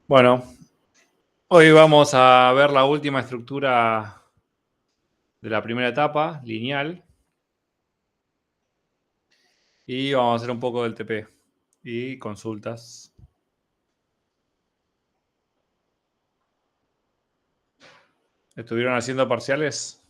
Bueno, hoy vamos a ver la última estructura de la primera etapa, lineal. Y vamos a hacer un poco del TP y consultas. ¿Estuvieron haciendo parciales?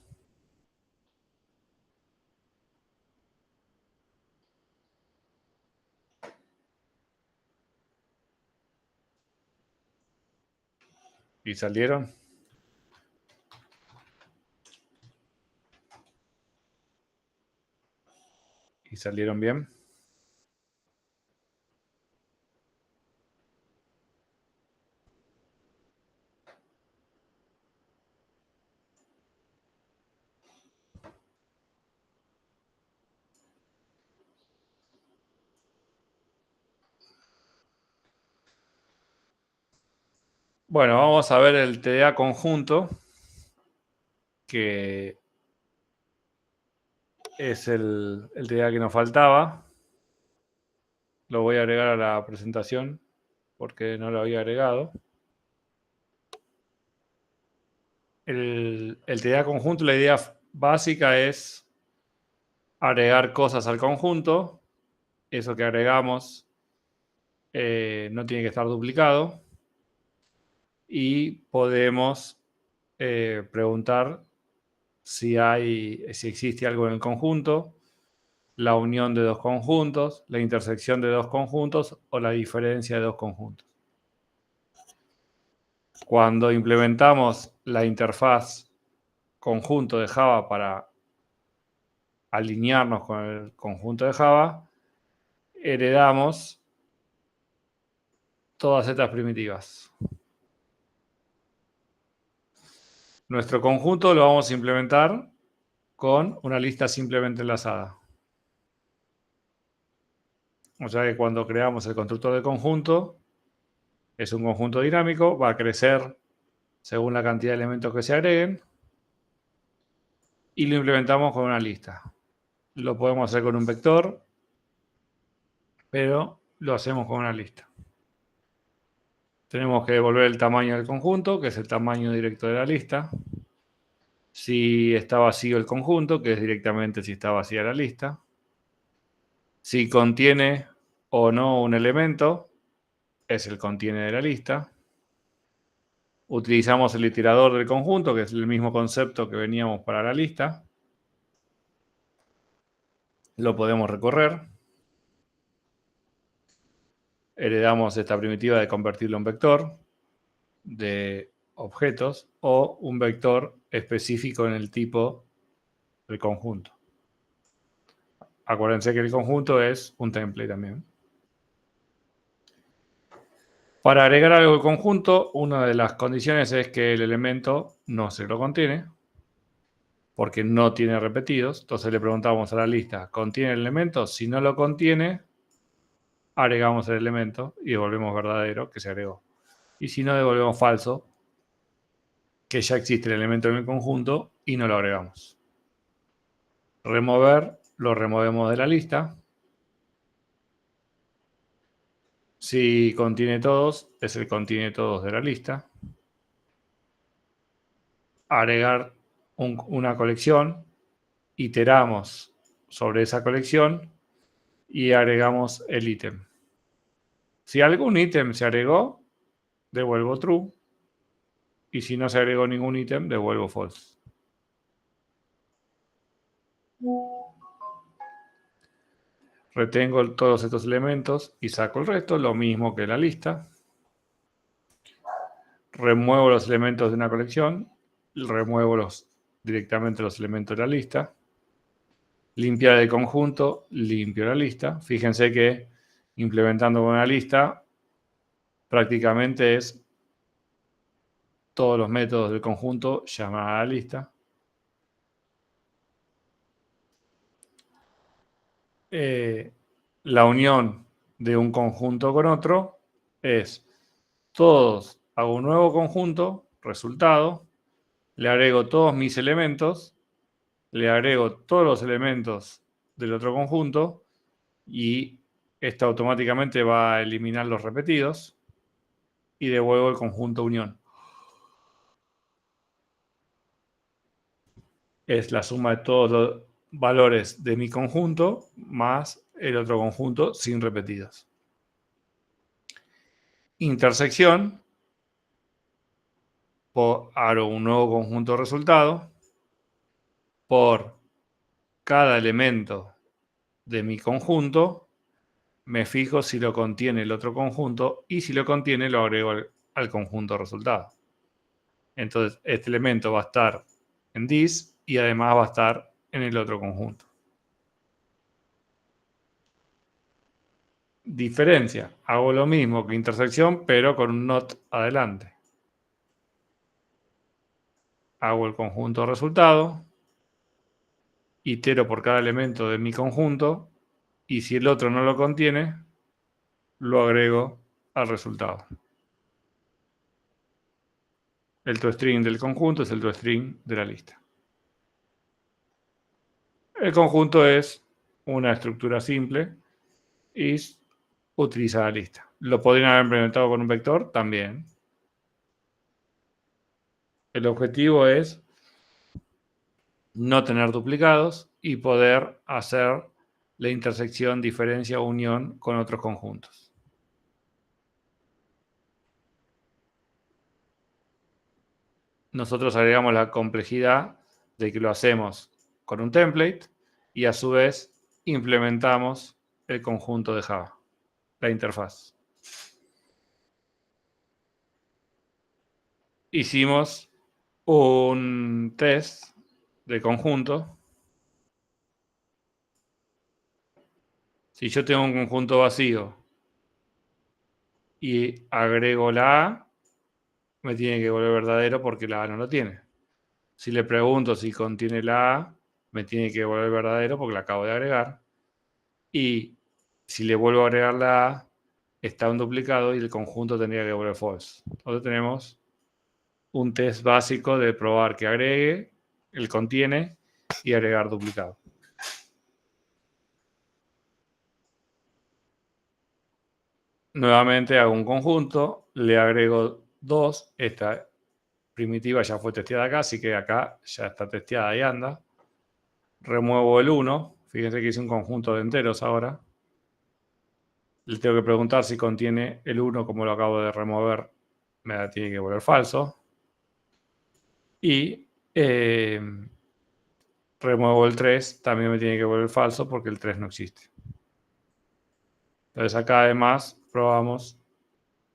¿Y salieron? ¿Y salieron bien? Bueno, vamos a ver el TDA conjunto, que es el TDA que nos faltaba. Lo voy a agregar a la presentación porque no lo había agregado. El TDA conjunto, la idea básica es agregar cosas al conjunto. Eso que agregamos no tiene que estar duplicado. Y podemos preguntar si existe algo en el conjunto, la unión de dos conjuntos, la intersección de dos conjuntos o la diferencia de dos conjuntos. Cuando implementamos la interfaz conjunto de Java para alinearnos con el conjunto de Java, heredamos todas estas primitivas. Nuestro conjunto lo vamos a implementar con una lista simplemente enlazada. O sea que cuando creamos el constructor de conjunto, es un conjunto dinámico, va a crecer según la cantidad de elementos que se agreguen y lo implementamos con una lista. Lo podemos hacer con un vector, pero lo hacemos con una lista. Tenemos que devolver el tamaño del conjunto, que es el tamaño directo de la lista. Si está vacío el conjunto, que es directamente si está vacía la lista. Si contiene o no un elemento, es el contiene de la lista. Utilizamos el iterador del conjunto, que es el mismo concepto que veníamos para la lista. Lo podemos recorrer. Heredamos esta primitiva de convertirlo en vector de objetos o un vector específico en el tipo del conjunto. Acuérdense que el conjunto es un template también. Para agregar algo al conjunto, una de las condiciones es que el elemento no se lo contiene, porque no tiene repetidos. Entonces le preguntamos a la lista, ¿contiene el elemento? Si no lo contiene, agregamos el elemento y devolvemos verdadero, que se agregó. Y si no, devolvemos falso, que ya existe el elemento en el conjunto y no lo agregamos. Remover, lo removemos de la lista. Si contiene todos, es el contiene todos de la lista. Agregar una colección, iteramos sobre esa colección y agregamos el ítem. Si algún ítem se agregó, devuelvo true. Y si no se agregó ningún ítem, devuelvo false. Retengo todos estos elementos y saco el resto, lo mismo que la lista. Remuevo los elementos de una colección, remuevo directamente los elementos de la lista. Limpiar el conjunto, limpio la lista. Fíjense que implementando con una lista, prácticamente es todos los métodos del conjunto llamar a la lista. La unión de un conjunto con otro es todos, hago un nuevo conjunto, resultado, le agrego todos mis elementos, le agrego todos los elementos del otro conjunto y esto automáticamente va a eliminar los repetidos. y devuelvo el conjunto unión. Es la suma de todos los valores de mi conjunto más el otro conjunto sin repetidos. Intersección, hago un nuevo conjunto de resultado por cada elemento de mi conjunto, me fijo si lo contiene el otro conjunto y si lo contiene lo agrego al conjunto resultado. Entonces, este elemento va a estar en this y además va a estar en el otro conjunto. Diferencia. Hago lo mismo que intersección, pero con un not adelante. Hago el conjunto resultado, itero por cada elemento de mi conjunto y si el otro no lo contiene, lo agrego al resultado. El toString del conjunto es el toString de la lista. El conjunto es una estructura simple y utiliza la lista. ¿Lo podrían haber implementado con un vector? También. El objetivo es no tener duplicados y poder hacer la intersección, diferencia o unión con otros conjuntos. Nosotros agregamos la complejidad de que lo hacemos con un template y a su vez implementamos el conjunto de Java, la interfaz. Hicimos un test de conjunto. Si yo tengo un conjunto vacío y agrego la A, me tiene que volver verdadero porque la A no lo tiene. Si le pregunto si contiene la A, me tiene que volver verdadero porque la acabo de agregar. Y si le vuelvo a agregar la A, está un duplicado y el conjunto tendría que volver false. Entonces tenemos un test básico de probar que agregue, el contiene y agregar duplicado. Nuevamente hago un conjunto, le agrego 2, esta primitiva ya fue testeada acá, así que acá ya está testeada y anda. Remuevo el 1, fíjense que hice un conjunto de enteros ahora. Le tengo que preguntar si contiene el 1, como lo acabo de remover, me la tiene que volver falso. Y remuevo el 3, también me tiene que volver falso porque el 3 no existe. Entonces acá además probamos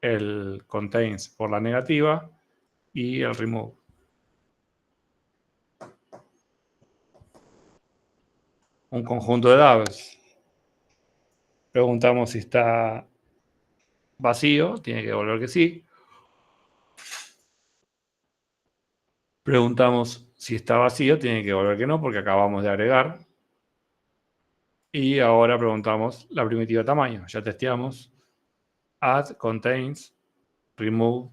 el contains por la negativa y el remove. Un conjunto de doubles. Preguntamos si está vacío, tiene que devolver que sí. Preguntamos si está vacío, tiene que devolver que no, porque acabamos de agregar. Y ahora preguntamos la primitiva tamaño. Ya testeamos. Add contains, remove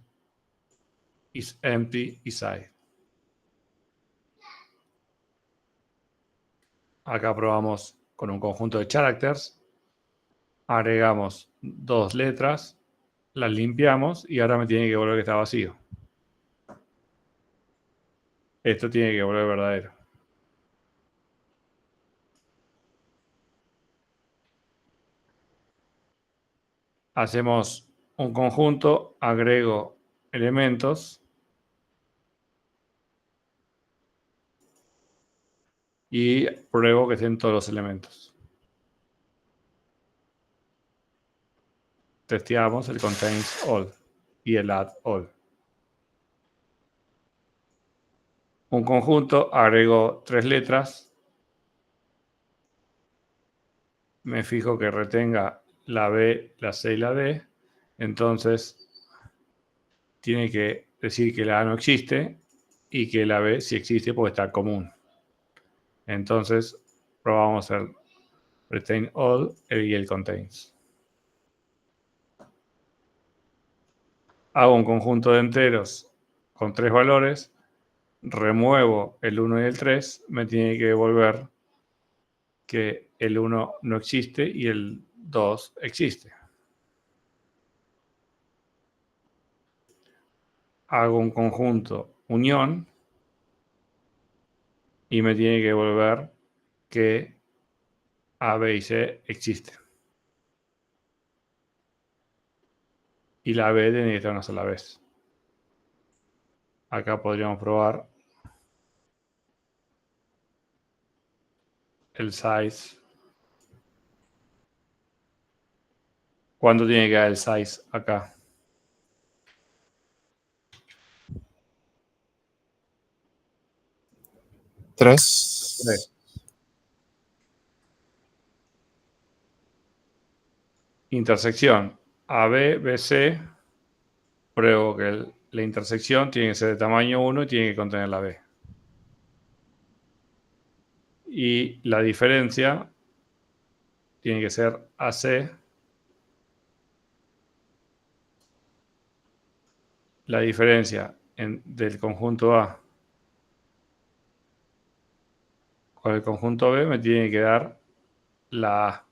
is empty y side. Acá probamos con un conjunto de characters. Agregamos 2 letras, las limpiamos y ahora me tiene que volver que está vacío. Esto tiene que volver verdadero. Hacemos un conjunto, agrego elementos y pruebo que estén todos los elementos. Testeamos el contains all y el add all. Un conjunto, agrego 3 letras, me fijo que retenga la B, la C y la D, entonces tiene que decir que la A no existe y que la B sí existe porque está común. Entonces probamos el retain all y el contains. Hago un conjunto de enteros con 3 valores, remuevo el 1 y el 3, me tiene que devolver que el 1 no existe y el 2 existe. hago un conjunto unión y me tiene que devolver que A, B y C existen. Y la B tiene que estar una sola vez. Acá podríamos probar el size. ¿Cuánto tiene que dar el size acá? 3. Intersección AB, BC. Pruebo que la intersección tiene que ser de tamaño 1 y tiene que contener la B. Y la diferencia tiene que ser AC. La diferencia del conjunto A con el conjunto B me tiene que dar la A.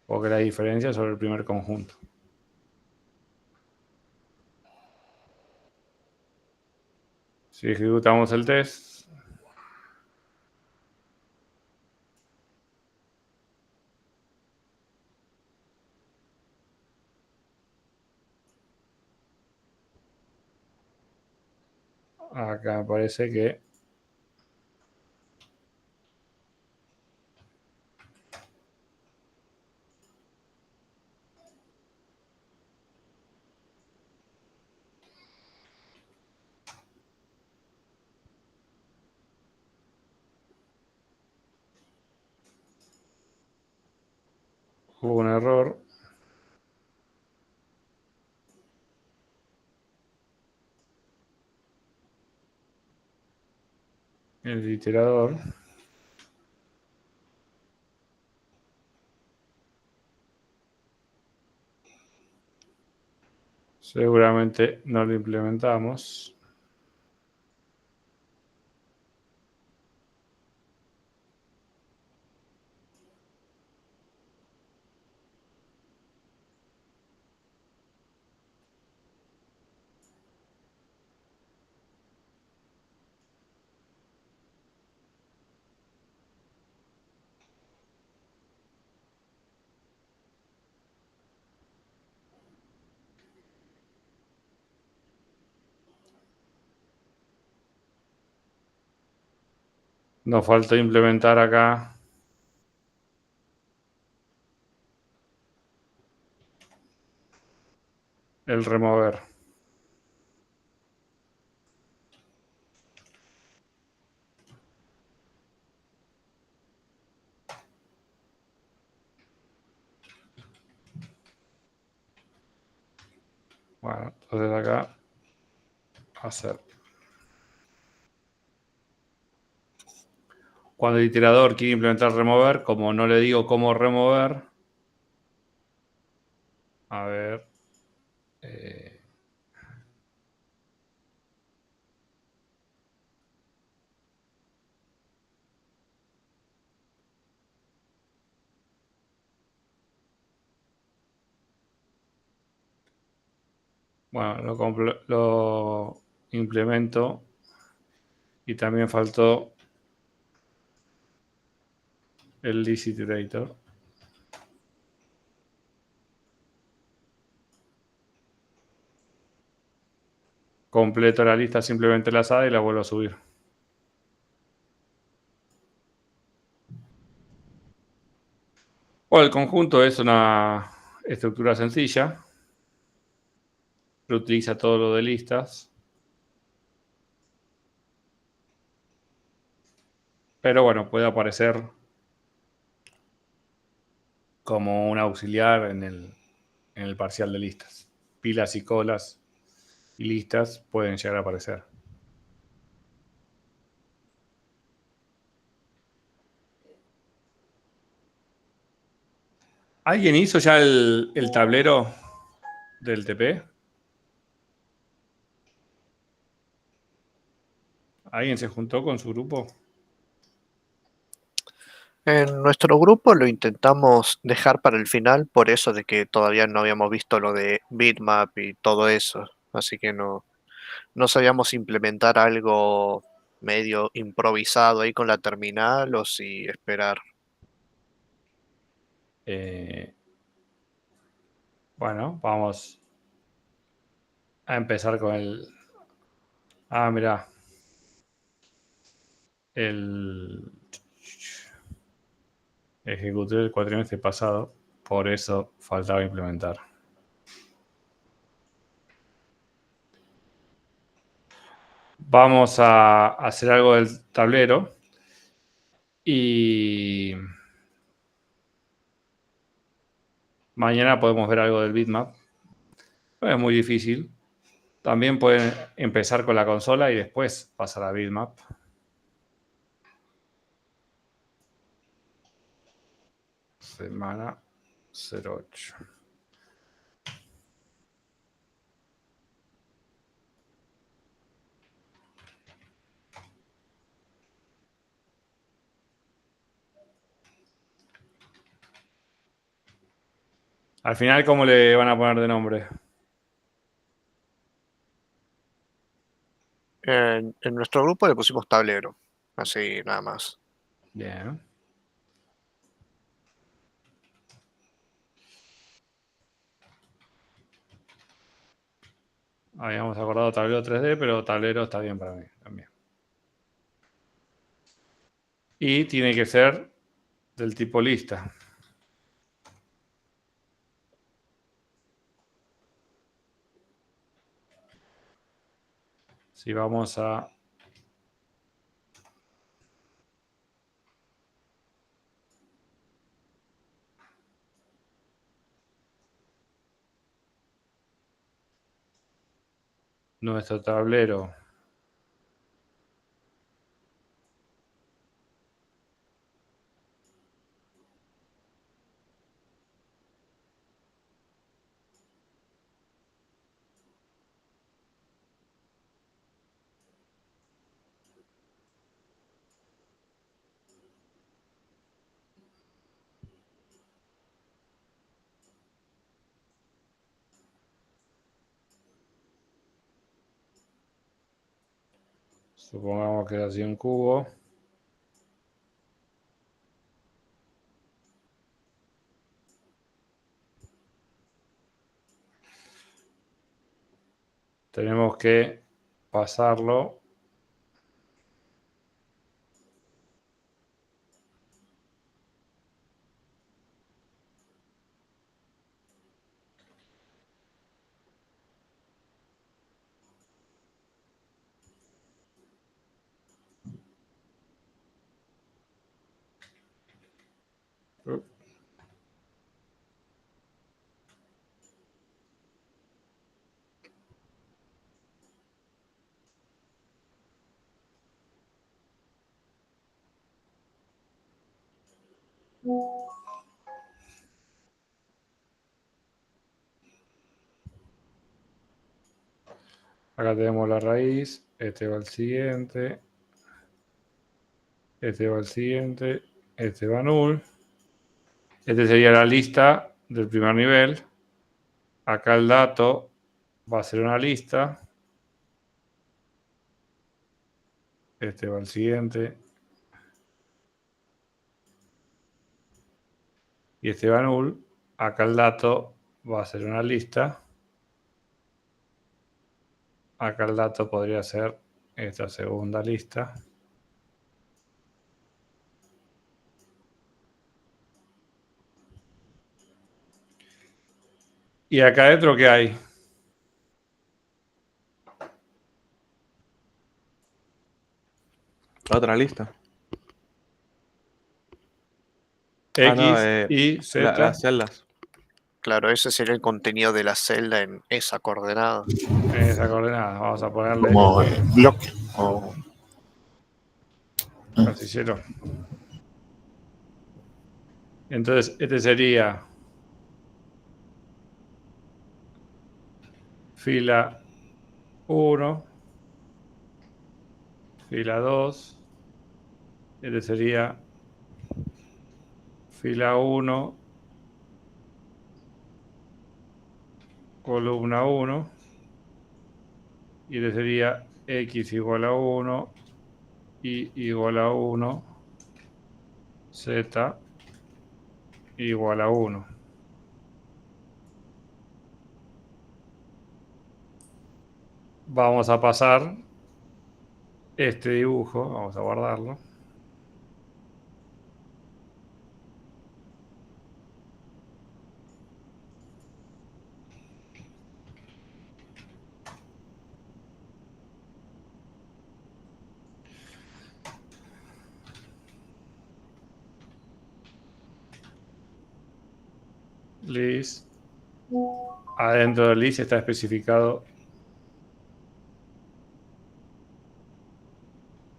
Porque la diferencia sobre el primer conjunto. Si ejecutamos el test, acá me parece que hubo un error. El iterador. Seguramente no lo implementamos. Nos falta implementar acá el remover. Bueno, entonces acá hacer. Cuando el iterador quiere implementar remover, como no le digo cómo remover, a ver, bueno, lo implemento y también faltó el list iterator. Completo la lista simplemente enlazada y la vuelvo a subir. Bueno, el conjunto es una estructura sencilla. Reutiliza todo lo de listas. Pero bueno, puede aparecer como un auxiliar en el parcial de listas. Pilas y colas y listas pueden llegar a aparecer. ¿Alguien hizo ya el tablero del TP? ¿Alguien se juntó con su grupo? En nuestro grupo lo intentamos dejar para el final, por eso de que todavía no habíamos visto lo de bitmap y todo eso, así que no sabíamos implementar algo medio improvisado ahí con la terminal o si esperar. Bueno, vamos a empezar con el... Ah, mirá. Ejecuté el cuatrimestre pasado, por eso faltaba implementar. Vamos a hacer algo del tablero y mañana podemos ver algo del bitmap. No es muy difícil. También pueden empezar con la consola y después pasar a bitmap. Semana 08. Al final, ¿cómo le van a poner de nombre? En nuestro grupo le pusimos tablero, así nada más. Bien. Habíamos acordado tablero 3D, pero tablero está bien para mí también. Y tiene que ser del tipo lista. Si vamos a nuestro tablero, supongamos que es así un cubo. Tenemos que pasarlo acá tenemos la raíz, este va al siguiente, este va al siguiente, este va null. Este sería la lista del primer nivel. Acá el dato va a ser una lista. Este va al siguiente. Y este va null. Acá el dato va a ser una lista. Acá el dato podría ser esta segunda lista. ¿Y acá adentro qué hay? Otra lista. X, Y, Z. Las celdas. Claro, ese sería el contenido de la celda en esa coordenada. En esa coordenada. Vamos a ponerle Como bloque. O casillero. Entonces, este sería fila 1, fila 2. Este sería fila 1, columna 1, y le sería x igual a 1, y igual a 1, z igual a 1. Vamos a pasar este dibujo, vamos a guardarlo. List. Adentro del list está especificado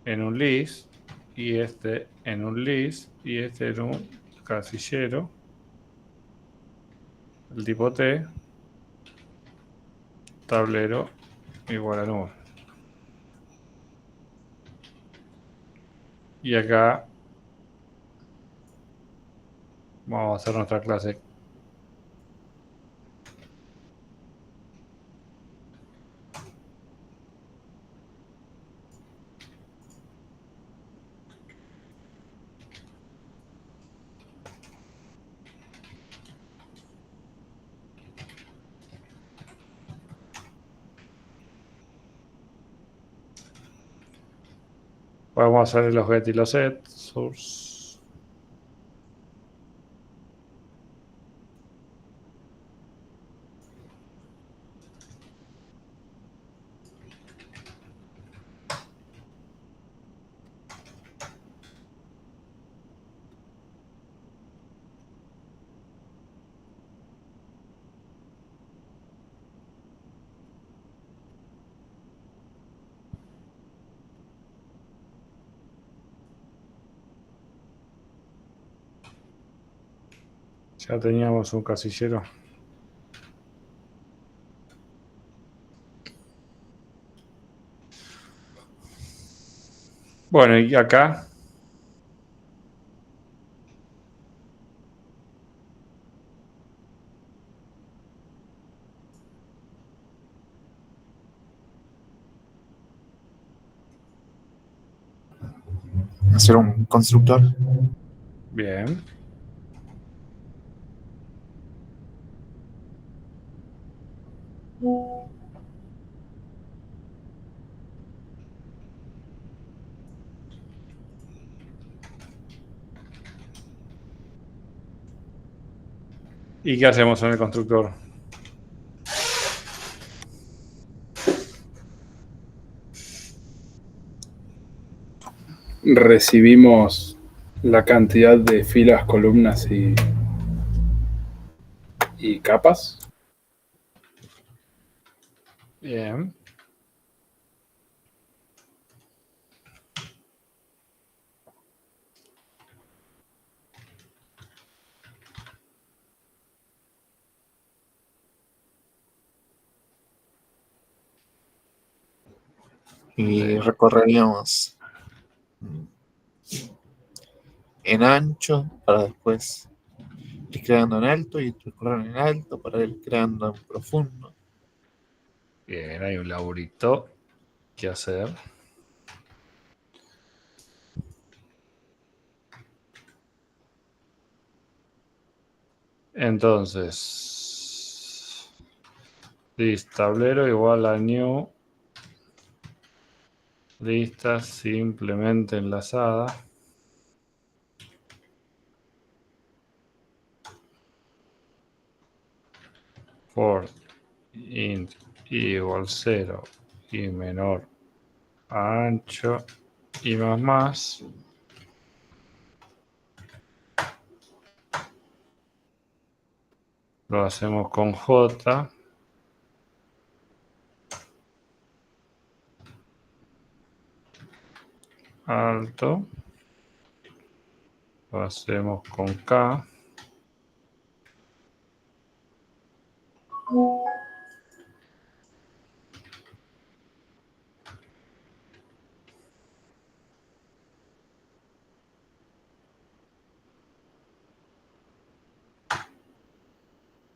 en un list, y este en un list, y este en un casillero, el tipo T, tablero igual a nube. Y acá vamos a hacer nuestra clase. Podemos hacer los get y los set, source. Ya teníamos un casillero. Bueno, y acá hacer un constructor. bien. ¿Y qué hacemos en el constructor? Recibimos la cantidad de filas, columnas y capas. Bien. Y recorreríamos en ancho para después ir creando en alto y recorrer en alto para ir creando en profundo. Bien, hay un laburito que hacer. Entonces, list tablero igual a new lista simplemente enlazada. For int i igual 0 y menor a ancho y más. Lo hacemos con J. Alto. Lo hacemos con K.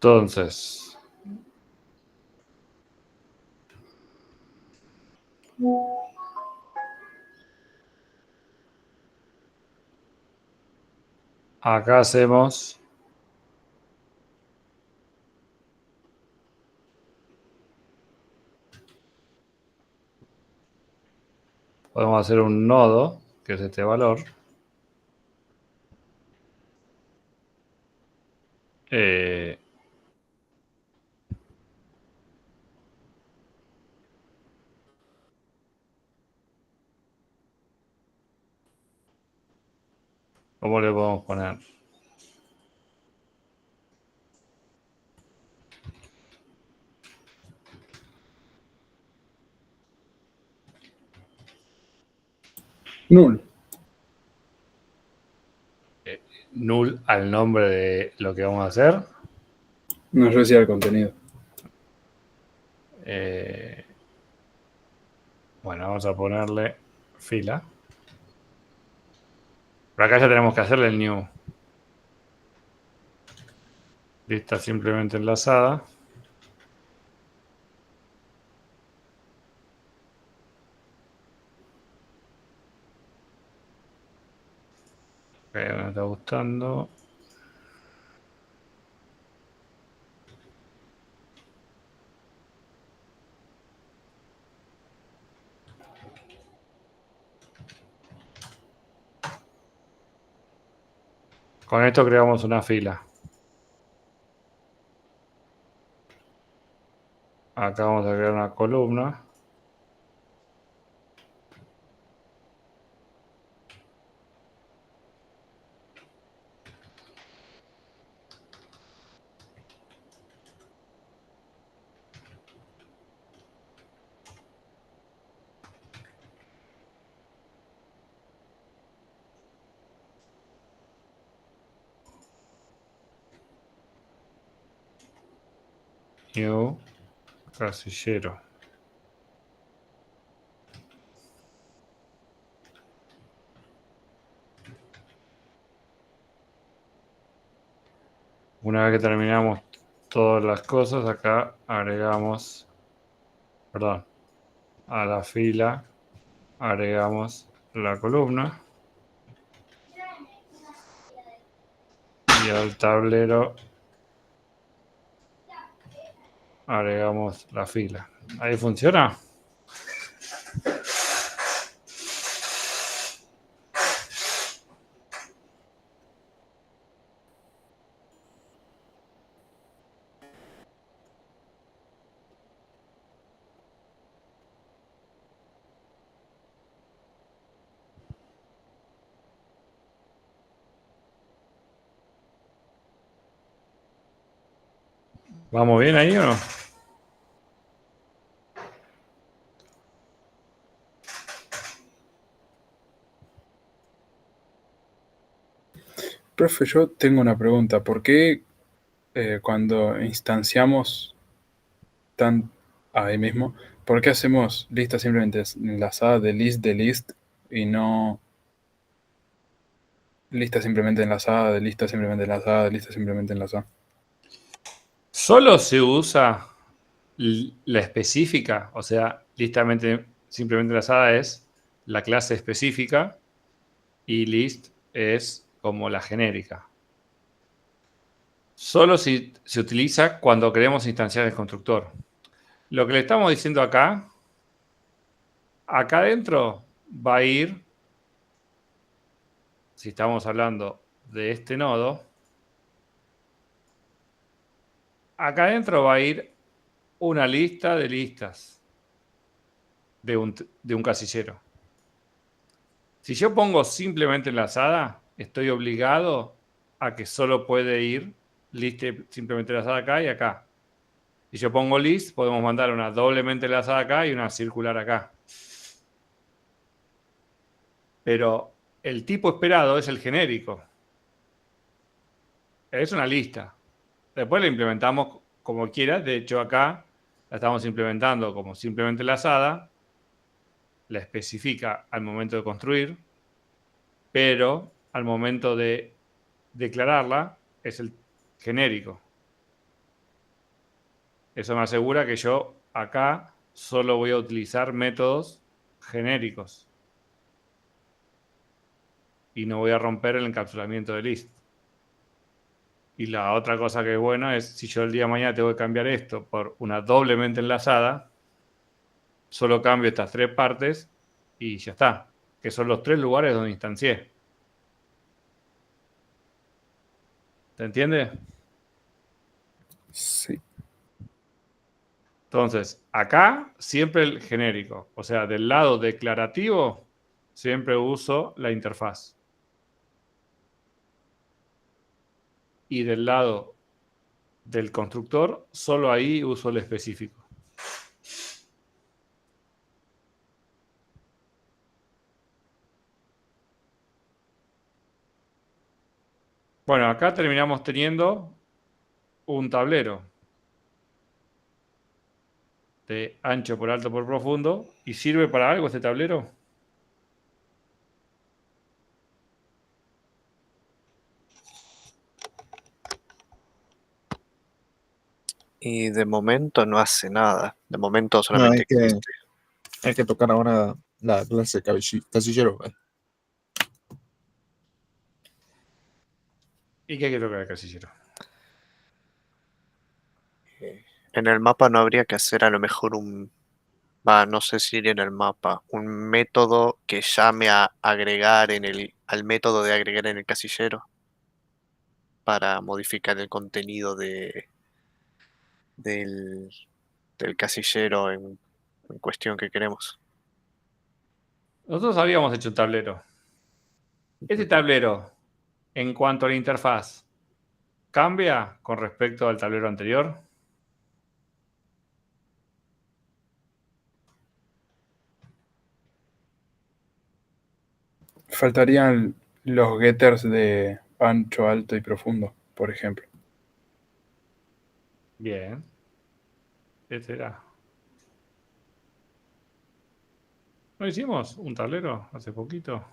Entonces, acá hacemos podemos hacer un nodo, que es este valor. ¿Cómo le podemos poner? Null. Null al nombre de lo que vamos a hacer. No, yo decía el contenido. Bueno, vamos a ponerle fila. Pero acá ya tenemos que hacerle el new. Lista simplemente enlazada. Ok, me está gustando. Con esto creamos una fila. Acá vamos a crear una columna. New casillero. Una vez que terminamos todas las cosas, acá agregamos, perdón, a la fila agregamos la columna y al tablero agregamos la fila. ¿Ahí funciona? ¿Vamos bien ahí o no? Profe, yo tengo una pregunta. ¿Por qué cuando instanciamos ahí mismo, por qué hacemos lista simplemente enlazada de list y no lista simplemente enlazada, de lista simplemente enlazada, de lista simplemente enlazada? Solo se usa la específica, o sea, simplemente enlazada es la clase específica y list es como la genérica. Solo se utiliza cuando queremos instanciar el constructor. Lo que le estamos diciendo acá adentro va a ir, si estamos hablando de este nodo, acá adentro va a ir una lista de listas de un casillero. Si yo pongo simplemente enlazada, estoy obligado a que solo puede ir lista simplemente enlazada acá y acá. Si yo pongo list, podemos mandar una doblemente enlazada acá y una circular acá. Pero el tipo esperado es el genérico. Es una lista. Después la implementamos como quieras. De hecho, acá la estamos implementando como simplemente enlazada. La especifica al momento de construir, pero al momento de declararla es el genérico. Eso me asegura que yo acá solo voy a utilizar métodos genéricos y no voy a romper el encapsulamiento de list. Y la otra cosa que es bueno es, si yo el día de mañana tengo que cambiar esto por una doblemente enlazada, solo cambio estas 3 partes y ya está, que son los 3 lugares donde instancié. ¿Se entiende? Sí. Entonces, acá siempre el genérico. O sea, del lado declarativo, siempre uso la interfaz. Y del lado del constructor, solo ahí uso el específico. Bueno, acá terminamos teniendo un tablero de ancho por alto por profundo. ¿Y sirve para algo este tablero? Y de momento no hace nada. De momento No, solamente hay que, existe. hay que tocar ahora la clase casillero. ¿Y qué hay que tocar el casillero? En el mapa no habría que hacer a lo mejor un... no sé si iría en el mapa. Un método que llame a agregar al método de agregar en el casillero para modificar el contenido del, del casillero en cuestión que queremos. Nosotros habíamos hecho un tablero. Este tablero, en cuanto a la interfaz, ¿cambia con respecto al tablero anterior? Faltarían los getters de ancho, alto y profundo, por ejemplo. Bien. Este era. ¿No hicimos un tablero hace poquito?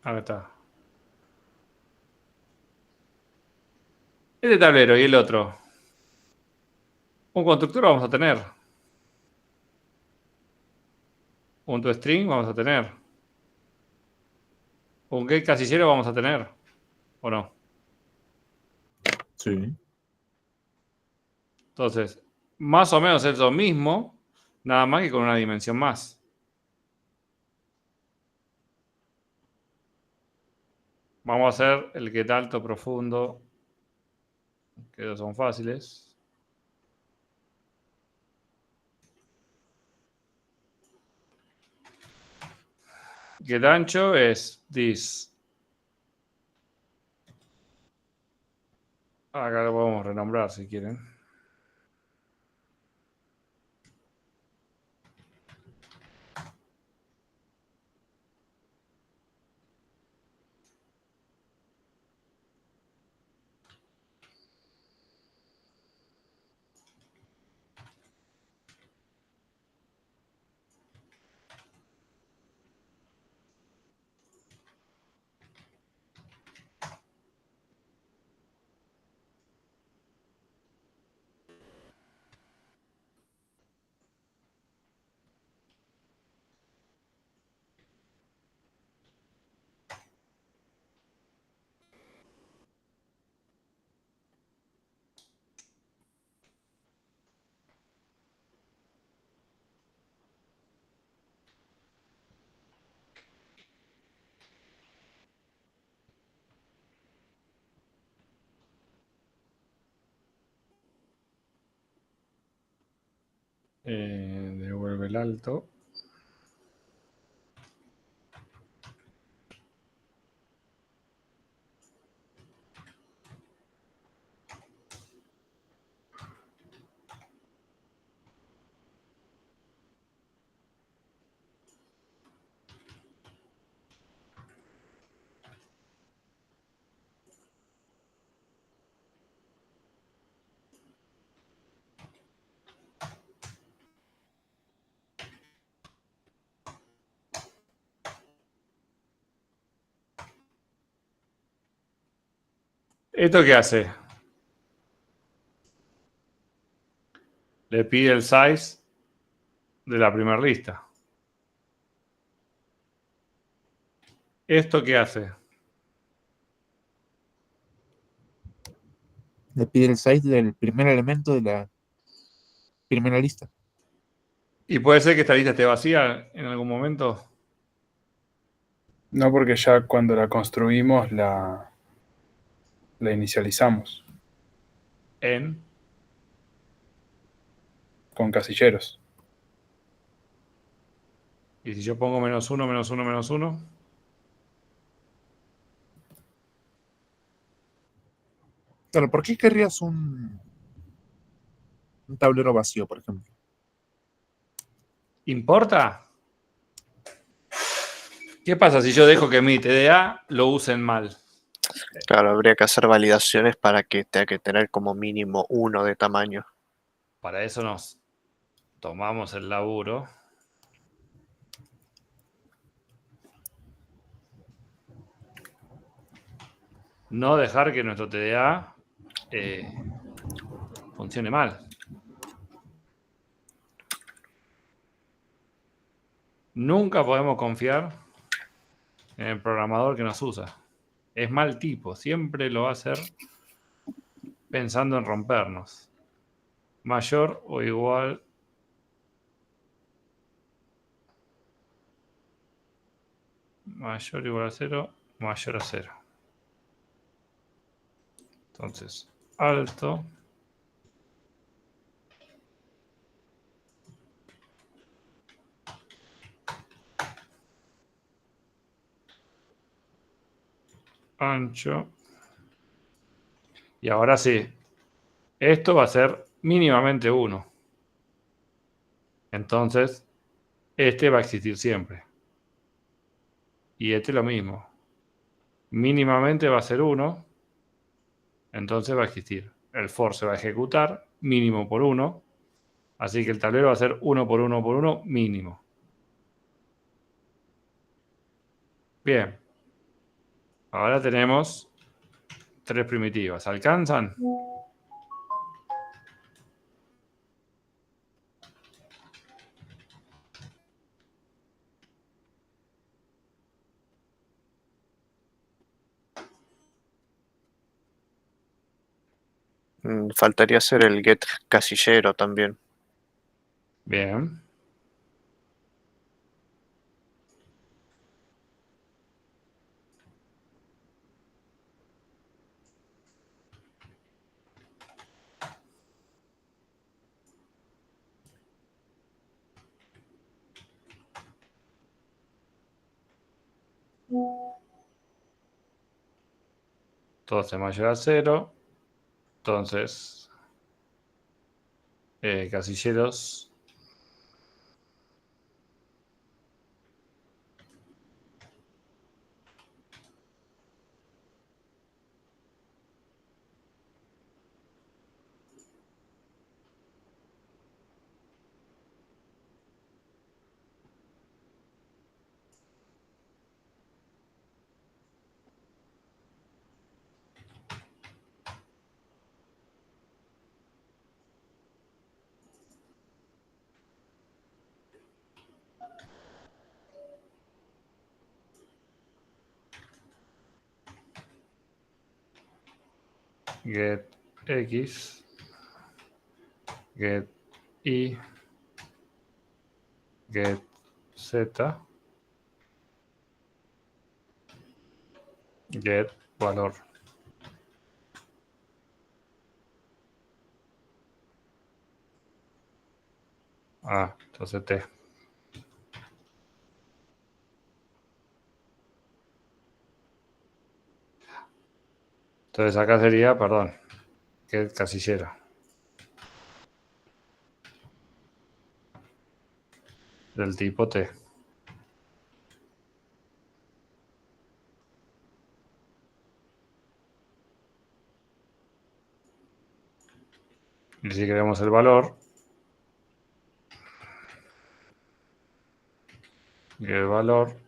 Acá está. Este tablero y el otro. Un constructor vamos a tener. Un toString vamos a tener. Un get casillero vamos a tener. ¿O no? Sí. Entonces, más o menos es lo mismo, nada más que con una dimensión más. Vamos a hacer el get alto profundo, que esos son fáciles. Get ancho es this. Acá lo podemos renombrar si quieren. Devuelve el alto. ¿Esto qué hace? Le pide el size de la primera lista. ¿Esto qué hace? Le pide el size del primer elemento de la primera lista. ¿Y puede ser que esta lista esté vacía en algún momento? No, porque ya cuando la construimos la inicializamos En. con casilleros. Y si yo pongo -1, -1, -1. Claro, ¿por qué querrías un tablero vacío, por ejemplo? ¿Importa? ¿Qué pasa si yo dejo que mi TDA lo usen mal? Claro, habría que hacer validaciones para que tenga que tener como mínimo 1 de tamaño. Para eso nos tomamos el laburo. No dejar que nuestro TDA funcione mal. Nunca podemos confiar en el programador que nos usa. Es mal tipo, siempre lo va a hacer pensando en rompernos. Mayor o igual. Mayor o igual a 0, mayor a 0. Entonces, alto. Ancho. Y ahora sí, esto va a ser mínimamente 1. Entonces, este va a existir siempre. Y este lo mismo. Mínimamente va a ser 1. Entonces va a existir. El for se va a ejecutar mínimo por 1. Así que el tablero va a ser 1 por 1 por 1 mínimo. Bien. Ahora tenemos 3 primitivas. ¿Alcanzan? Faltaría hacer el get casillero también. Bien. Entonces mayor a 0. Entonces, casilleros. Get X. Get Y. Get Z. Get valor. Entonces T. Entonces acá sería, perdón, get casillero. Del tipo T. Y si queremos el valor, get valor.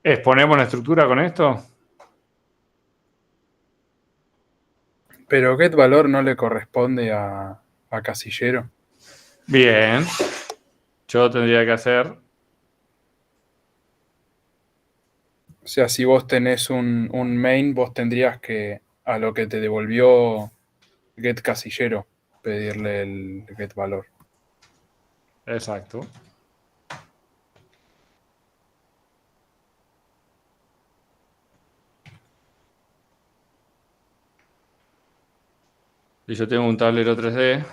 ¿Exponemos la estructura con esto? Pero getValor no le corresponde a casillero. Bien. Yo tendría que hacer... O sea, si vos tenés un main, vos tendrías que, a lo que te devolvió getCasillero, pedirle el getValor. Exacto. Y yo tengo un tablero 3D.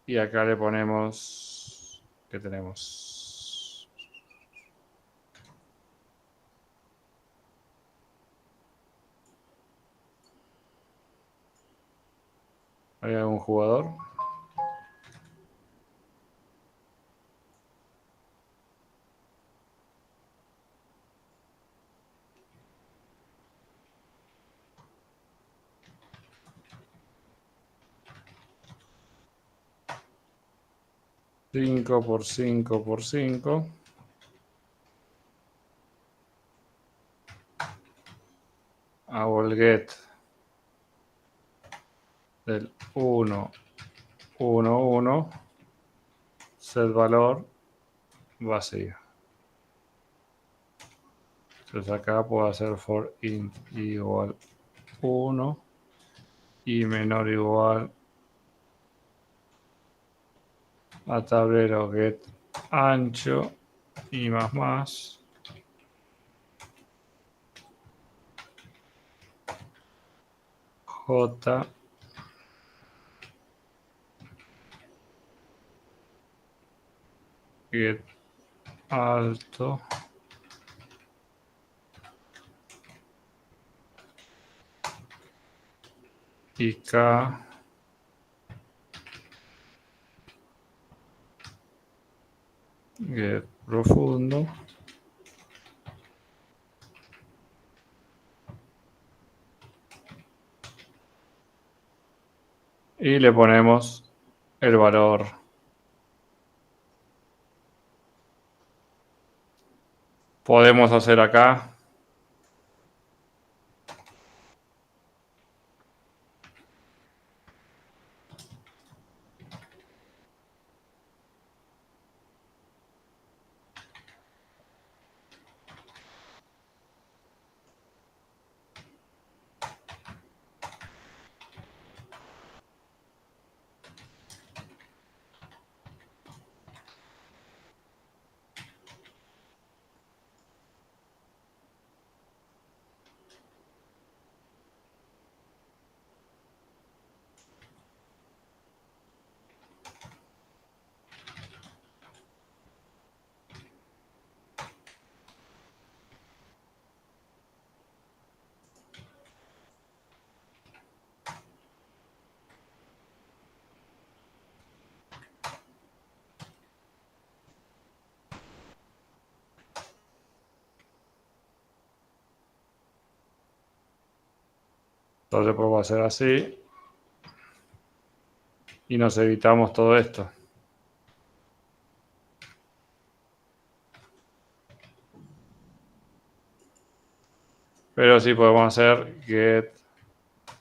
Y acá le ponemos... ¿Qué tenemos? ¿Hay algún jugador? Cinco por 5 por 5. Hago el get del 1, 1, 1. Set valor vacío. Entonces acá puedo hacer for int igual 1 y menor o igual a tablero get ancho y más j get alto y k get profundo. Y le ponemos el valor. Podemos hacer acá. Entonces podemos hacer así. Y nos evitamos todo esto. Pero sí podemos hacer get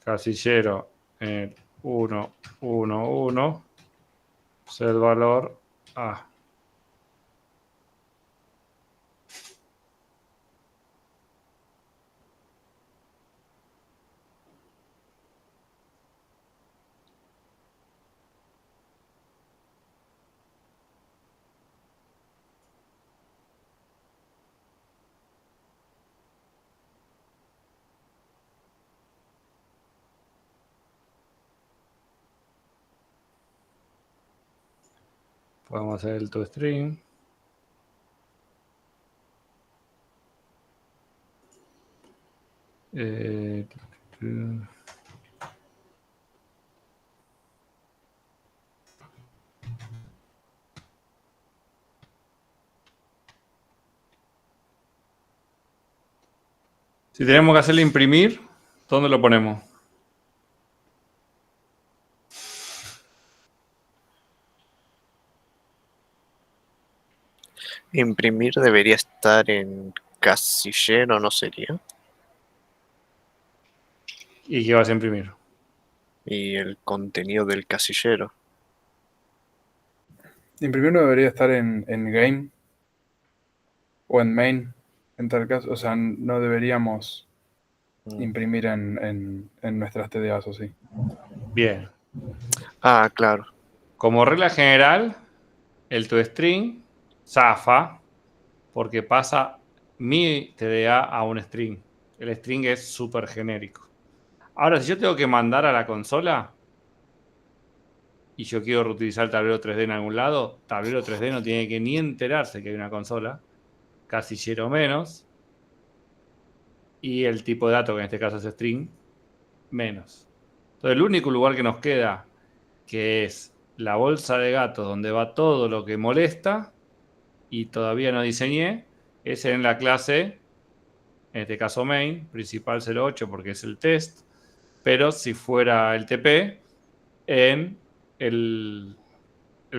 casillero en 1, 1, 1. Set valor a. Podemos hacer el toString. Si tenemos que hacerle imprimir, ¿dónde lo ponemos? Imprimir debería estar en casillero, ¿no sería? ¿Y qué vas a imprimir? Y el contenido del casillero. Imprimir no debería estar en game o en main, en tal caso. O sea, no deberíamos imprimir en nuestras TDAs, o sí. Bien. Ah, claro. Como regla general, el toString zafa porque pasa mi TDA a un string. El string es súper genérico. Ahora, si yo tengo que mandar a la consola y yo quiero reutilizar el tablero 3D en algún lado, tablero 3D no tiene que ni enterarse que hay una consola, casillero menos, y el tipo de dato, que en este caso es string, menos. Entonces, el único lugar que nos queda, que es la bolsa de gatos donde va todo lo que molesta, y todavía no diseñé, es en la clase, en este caso main, principal 08 porque es el test, pero si fuera el TP, en el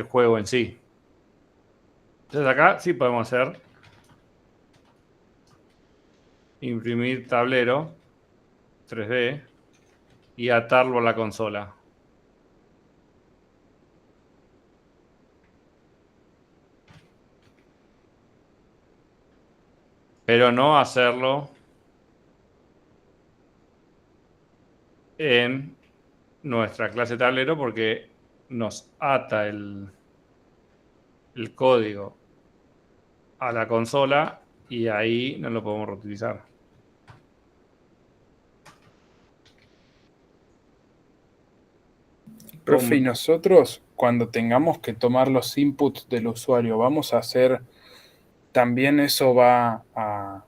juego en sí. Entonces acá sí podemos hacer imprimir tablero 3D y atarlo a la consola. Pero no hacerlo en nuestra clase tablero porque nos ata el código a la consola y ahí no lo podemos reutilizar. Profe, y nosotros, cuando tengamos que tomar los inputs del usuario, ¿vamos a hacer también eso va a...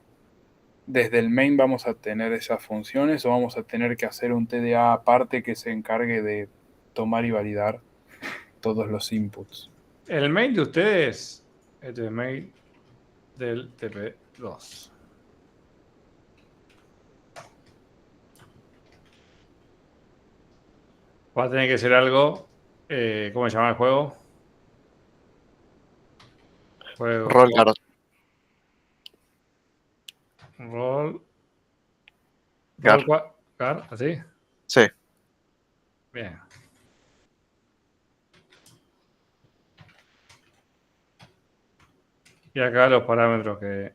desde el main vamos a tener esas funciones o vamos a tener que hacer un TDA aparte que se encargue de tomar y validar todos los inputs? El mail de ustedes es el mail del TP2. Va a tener que ser algo. ¿Cómo se llama el juego? Roll Garot. Roll. Gar. Gar, ¿así? Sí. Bien. Y acá los parámetros que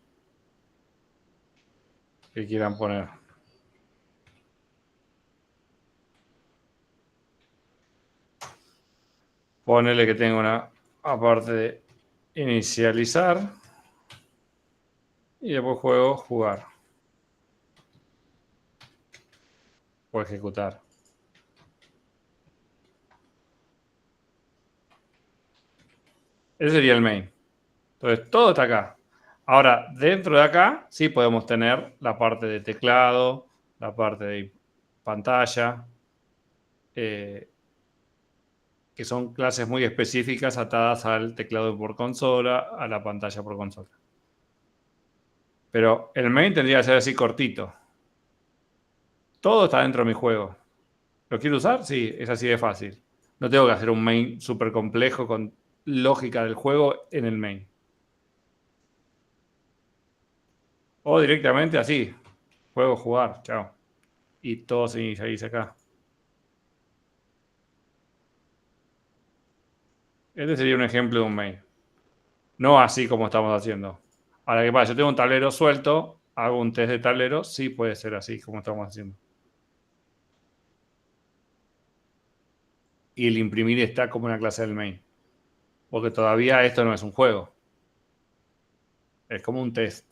quieran poner. Ponele que tengo una aparte de inicializar y después juego jugar o ejecutar. Ese sería el main. Entonces todo está acá. Ahora, dentro de acá sí podemos tener la parte de teclado, la parte de pantalla, que son clases muy específicas atadas al teclado por consola, a la pantalla por consola. Pero el main tendría que ser así cortito. Todo está dentro de mi juego. ¿Lo quiero usar? Sí, es así de fácil. No tengo que hacer un main súper complejo con lógica del juego en el main. O directamente así. Juego, jugar, chao. Y todo se inicializa acá. Este sería un ejemplo de un main. No así como estamos haciendo. Ahora, ¿qué pasa? Yo tengo un tablero suelto, hago un test de tablero, sí puede ser así como estamos haciendo. Y el imprimir está como una clase del main. Porque todavía esto no es un juego. Es como un test.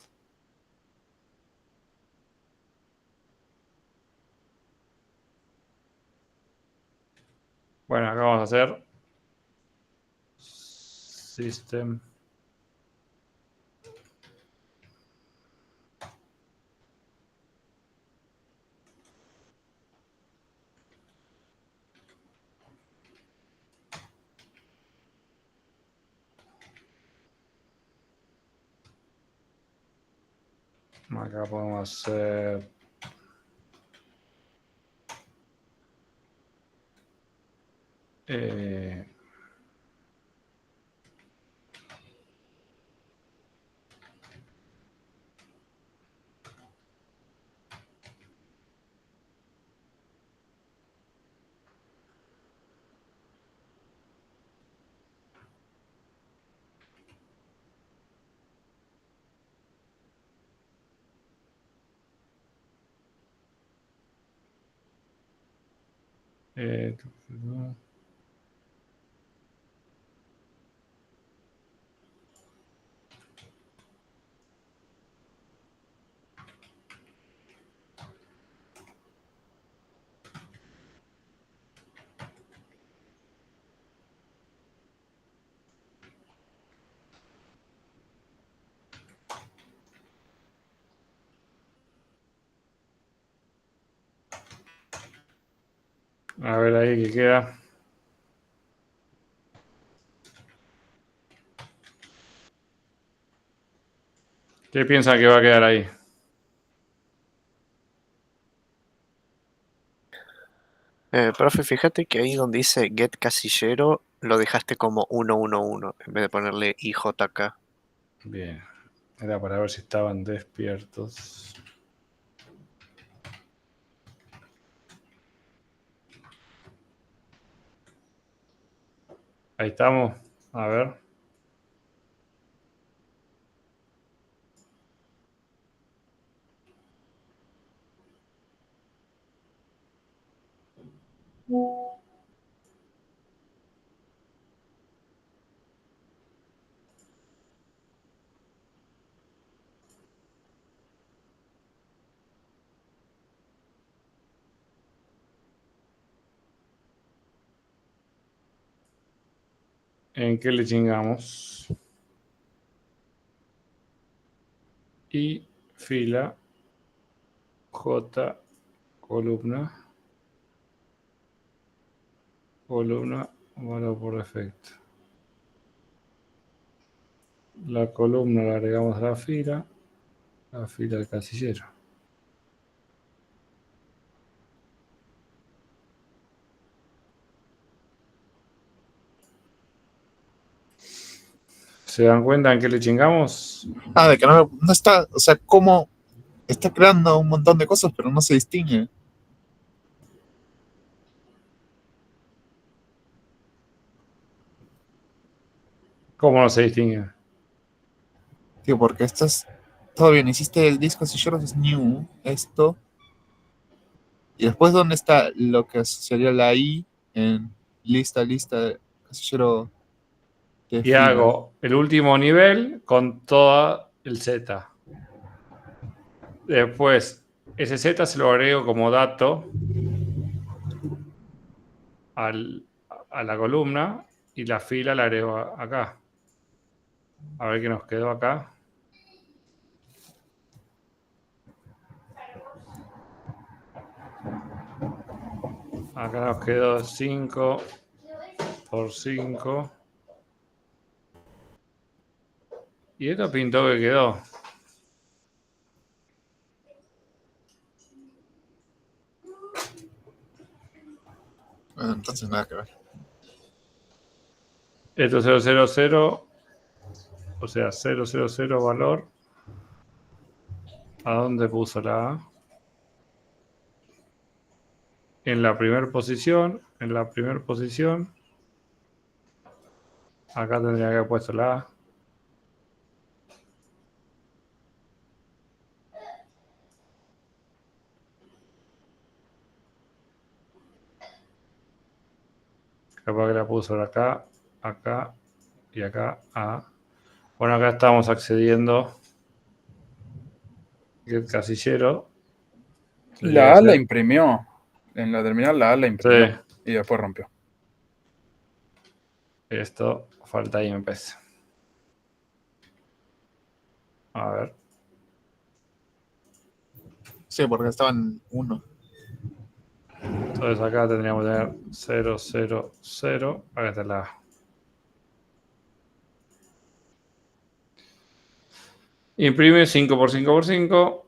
Bueno, acá vamos a hacer System. Acá podemos hacer Eh, a ver ahí qué queda. ¿Qué piensan que va a quedar ahí? Profe, fíjate que ahí donde dice get casillero lo dejaste como 111 en vez de ponerle IJK. Bien. Era para ver si estaban despiertos. Ahí estamos. A ver. ¿En qué le chingamos? Y fila, J, columna, valor por defecto. La columna la agregamos a la fila del casillero. ¿Se dan cuenta en qué le chingamos? Ah, de que no está, o sea, como está creando un montón de cosas, pero no se distingue. ¿Cómo no se distingue? Tío, porque esto es, todo bien, hiciste el disco casillero, es new, esto, y después ¿dónde está lo que sería la I en lista, casillero de Y fila? hago el último nivel con todo el Z. Después, ese Z se lo agrego como dato a la columna y la fila la agrego acá. A ver qué nos quedó acá. Acá nos quedó 5 por 5. Y esto pintó que quedó. Ah, entonces nada que ver. Esto 000, o sea, 000 valor. ¿A dónde puso la A? En la primera posición. En la primera posición. Acá tendría que haber puesto la A. Capaz que la puso acá, acá y acá A. Bueno, acá estamos accediendo el casillero. Tendría La que A la ser. imprimió. En la terminal la A la Sí, imprimió. Y después rompió. esto falta ahí empecé. A ver. Sí, porque estaban uno. Entonces acá tendríamos que tener 000. Acá está la A. Imprime 5 por 5 por 5.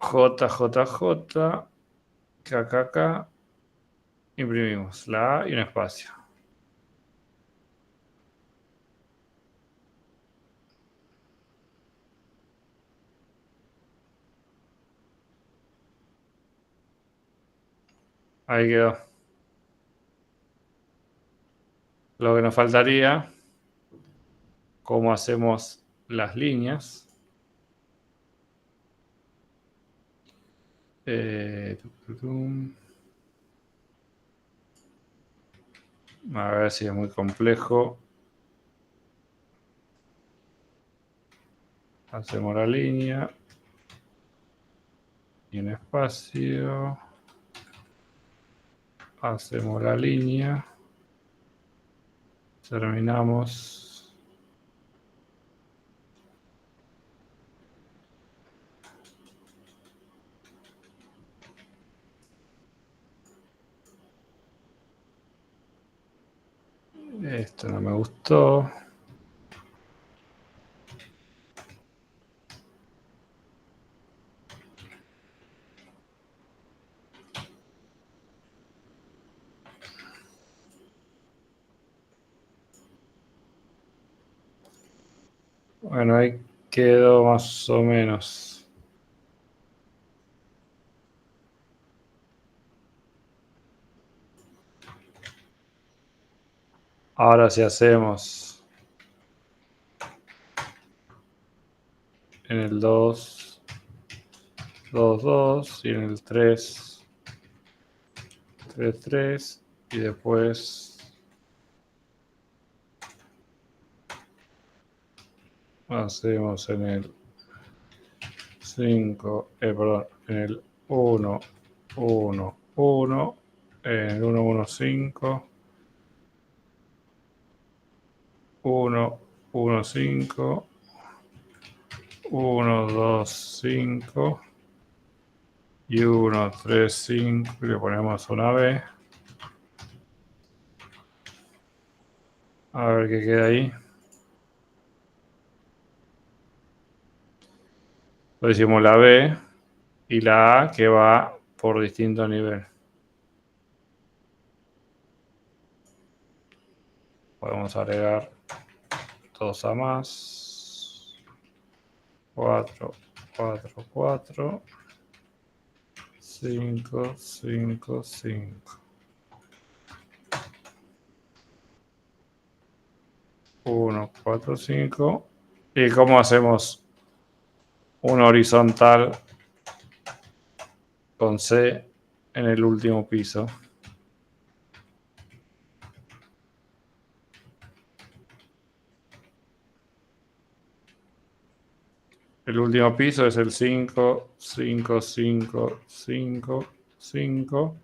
JJJ. KKK. Imprimimos la A y un espacio. Ahí quedó. Lo que nos faltaría, cómo hacemos las líneas. A ver si es muy complejo. Hacemos la línea. Y un espacio. Hacemos la línea. Terminamos. Esto no me gustó. Bueno, ahí quedó más o menos. Ahora si hacemos en el 2, 2, 2 y en el 3, 3, 3 y después hacemos en el 5, perdón, en el 1, 1, 1, en el 1, 1, 5, 1, 1, 5, 1, 2, 5 y 1, 3, 5 y le ponemos una B. A ver qué queda ahí. Lo decimos la B y la A que va por distinto nivel. Podemos agregar 2 a más. 4, 4, 4. 5, 5, 5. 1, 4, 5. ¿Y cómo hacemos una horizontal con C en el último piso? El último piso es el 5, 5, 5, 5, 5,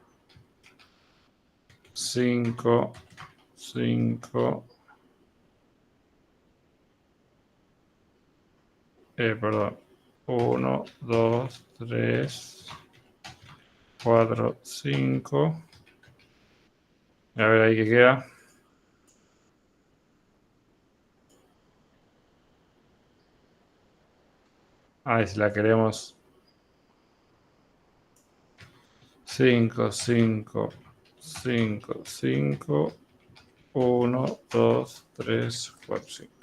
5, 5. Perdón. 1, 2, 3, 4, 5. A ver ahí qué queda. Ahí si la queremos. 5, 5, 5, 5. 1, 2, 3, 4, 5.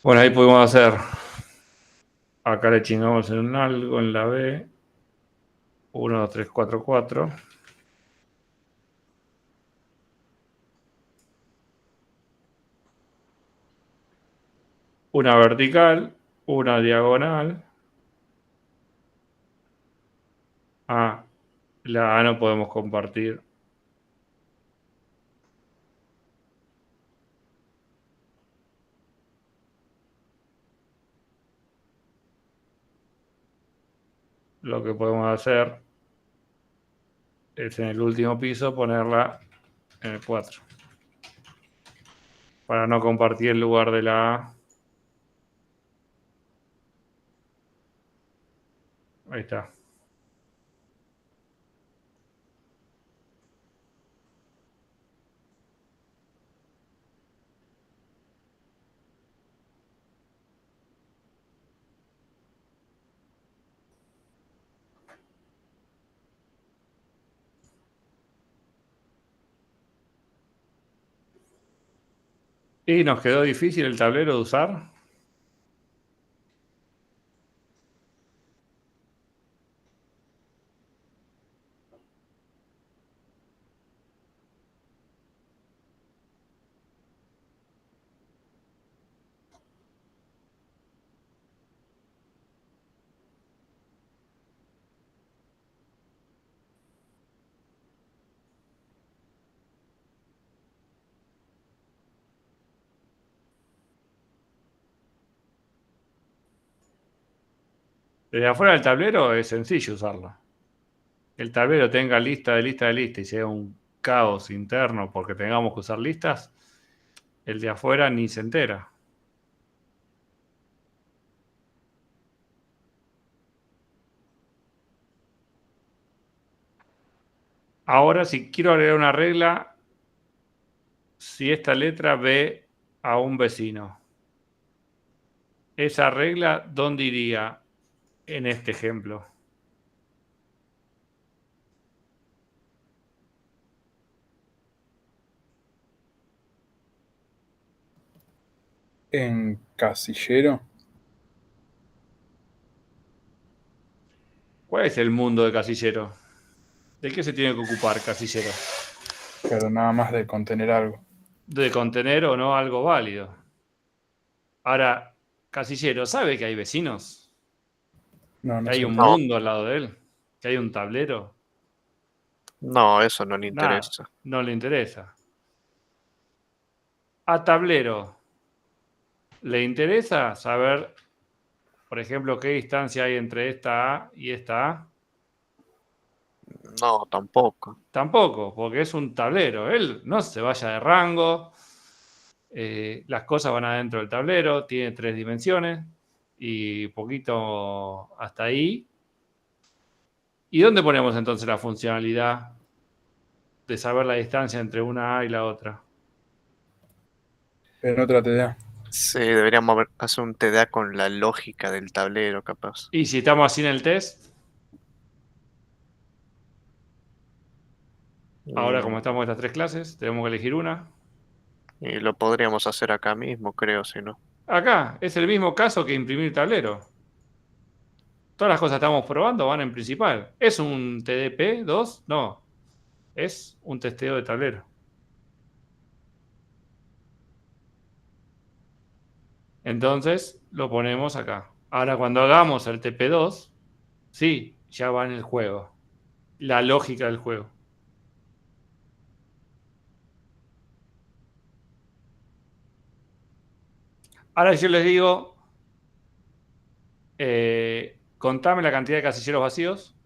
Bueno, ahí podemos hacer. Acá le chingamos en un algo en la B. 1, 2, 3, 4, 4. Una vertical, una diagonal. Ah, la A no podemos compartir. Lo que podemos hacer es en el último piso ponerla en el 4. Para no compartir el lugar de la A. Ahí está. Y nos quedó difícil el tablero de usar. Desde afuera del tablero es sencillo usarlo. El tablero tenga lista de lista de lista y sea un caos interno porque tengamos que usar listas, el de afuera ni se entera. Ahora, si quiero agregar una regla, si esta letra ve a un vecino, esa regla, ¿dónde iría en este ejemplo? En casillero. ¿Cuál es el mundo de casillero? ¿De qué se tiene que ocupar casillero? Pero nada más de contener algo. De contener o no algo válido. Ahora, casillero, ¿sabe que hay vecinos? No, Que no hay sé. un No, mundo al lado de él, que hay un tablero. no, eso no le Nada, interesa. no le interesa. A tablero, ¿le interesa saber, por ejemplo, qué distancia hay entre esta A y esta A? No, tampoco. Tampoco, porque es un tablero. Él no se vaya de rango. Las cosas van adentro del tablero, tiene 3 dimensiones y poquito hasta ahí. ¿Y dónde ponemos entonces la funcionalidad de saber la distancia entre una A y la otra? En otra TDA. Sí, deberíamos hacer un TDA con la lógica del tablero, capaz. Y si estamos así en el test, ahora como Mm, estamos en estas 3 clases, tenemos que elegir una. Y lo podríamos hacer acá mismo, creo, si no. Acá es el mismo caso que imprimir tablero. Todas las cosas que estamos probando van en principal. ¿Es un TDP2? No, es un testeo de tablero. Entonces lo ponemos acá. Ahora cuando hagamos el TP2, sí, ya va en el juego. La lógica del juego. Ahora yo les digo, contame la cantidad de casilleros vacíos.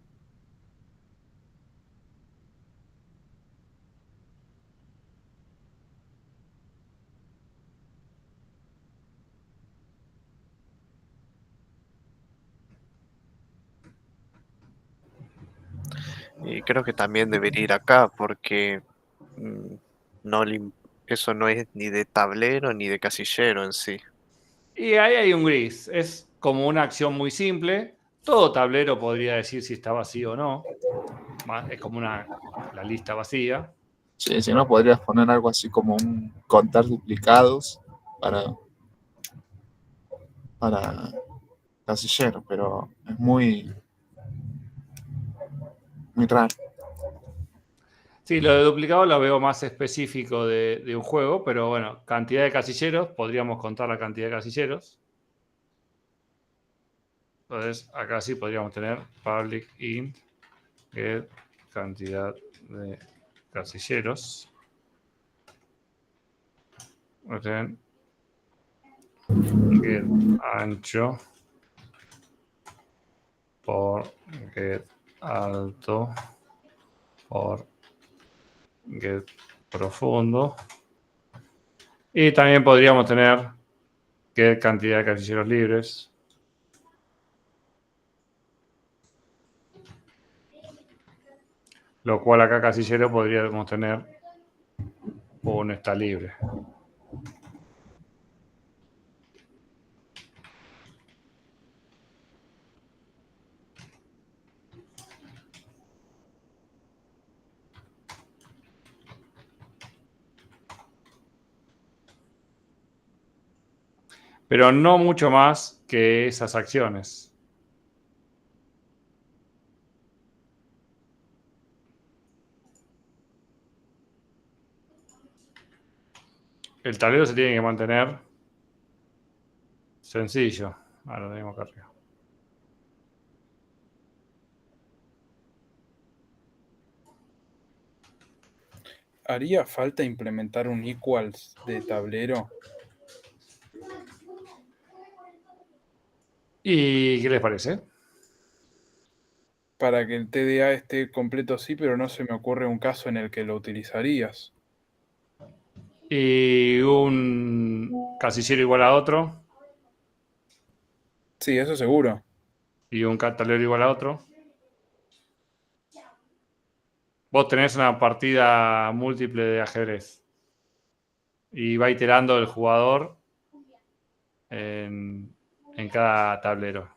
Y creo que también debería ir acá, porque mm, no le im- eso no es ni de tablero ni de casillero en sí. Y ahí hay un gris. Es como una acción muy simple. Todo tablero podría decir si está vacío o no. Es como la lista vacía. Sí, si no, podrías poner algo así como un contar duplicados para, para casillero, pero es muy raro. Sí, lo de duplicado lo veo más específico de un juego, pero bueno, cantidad de casilleros, podríamos contar la cantidad de casilleros. Entonces, acá sí podríamos tener public int get cantidad de casilleros. Get ancho por get alto por get profundo. Y también podríamos tener get cantidad de casilleros libres. Lo cual acá casillero podríamos tener un está libre. Pero no mucho más que esas acciones. El tablero se tiene que mantener sencillo. Ahora lo tenemos acá arriba. ¿Haría falta implementar un equals de tablero? ¿Y qué les parece? para que el TDA esté completo, sí, pero no se me ocurre un caso en el que lo utilizarías. Y un casillero igual a otro. Sí, eso seguro. Y un tablero igual a otro. Vos tenés una partida múltiple de ajedrez. Y va iterando el jugador en cada tablero.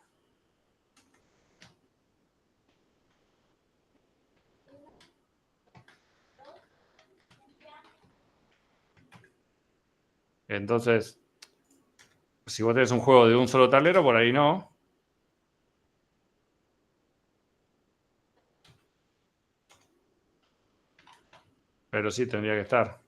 Entonces, si vos tenés un juego de un solo tablero, por ahí no. Pero sí tendría que estar.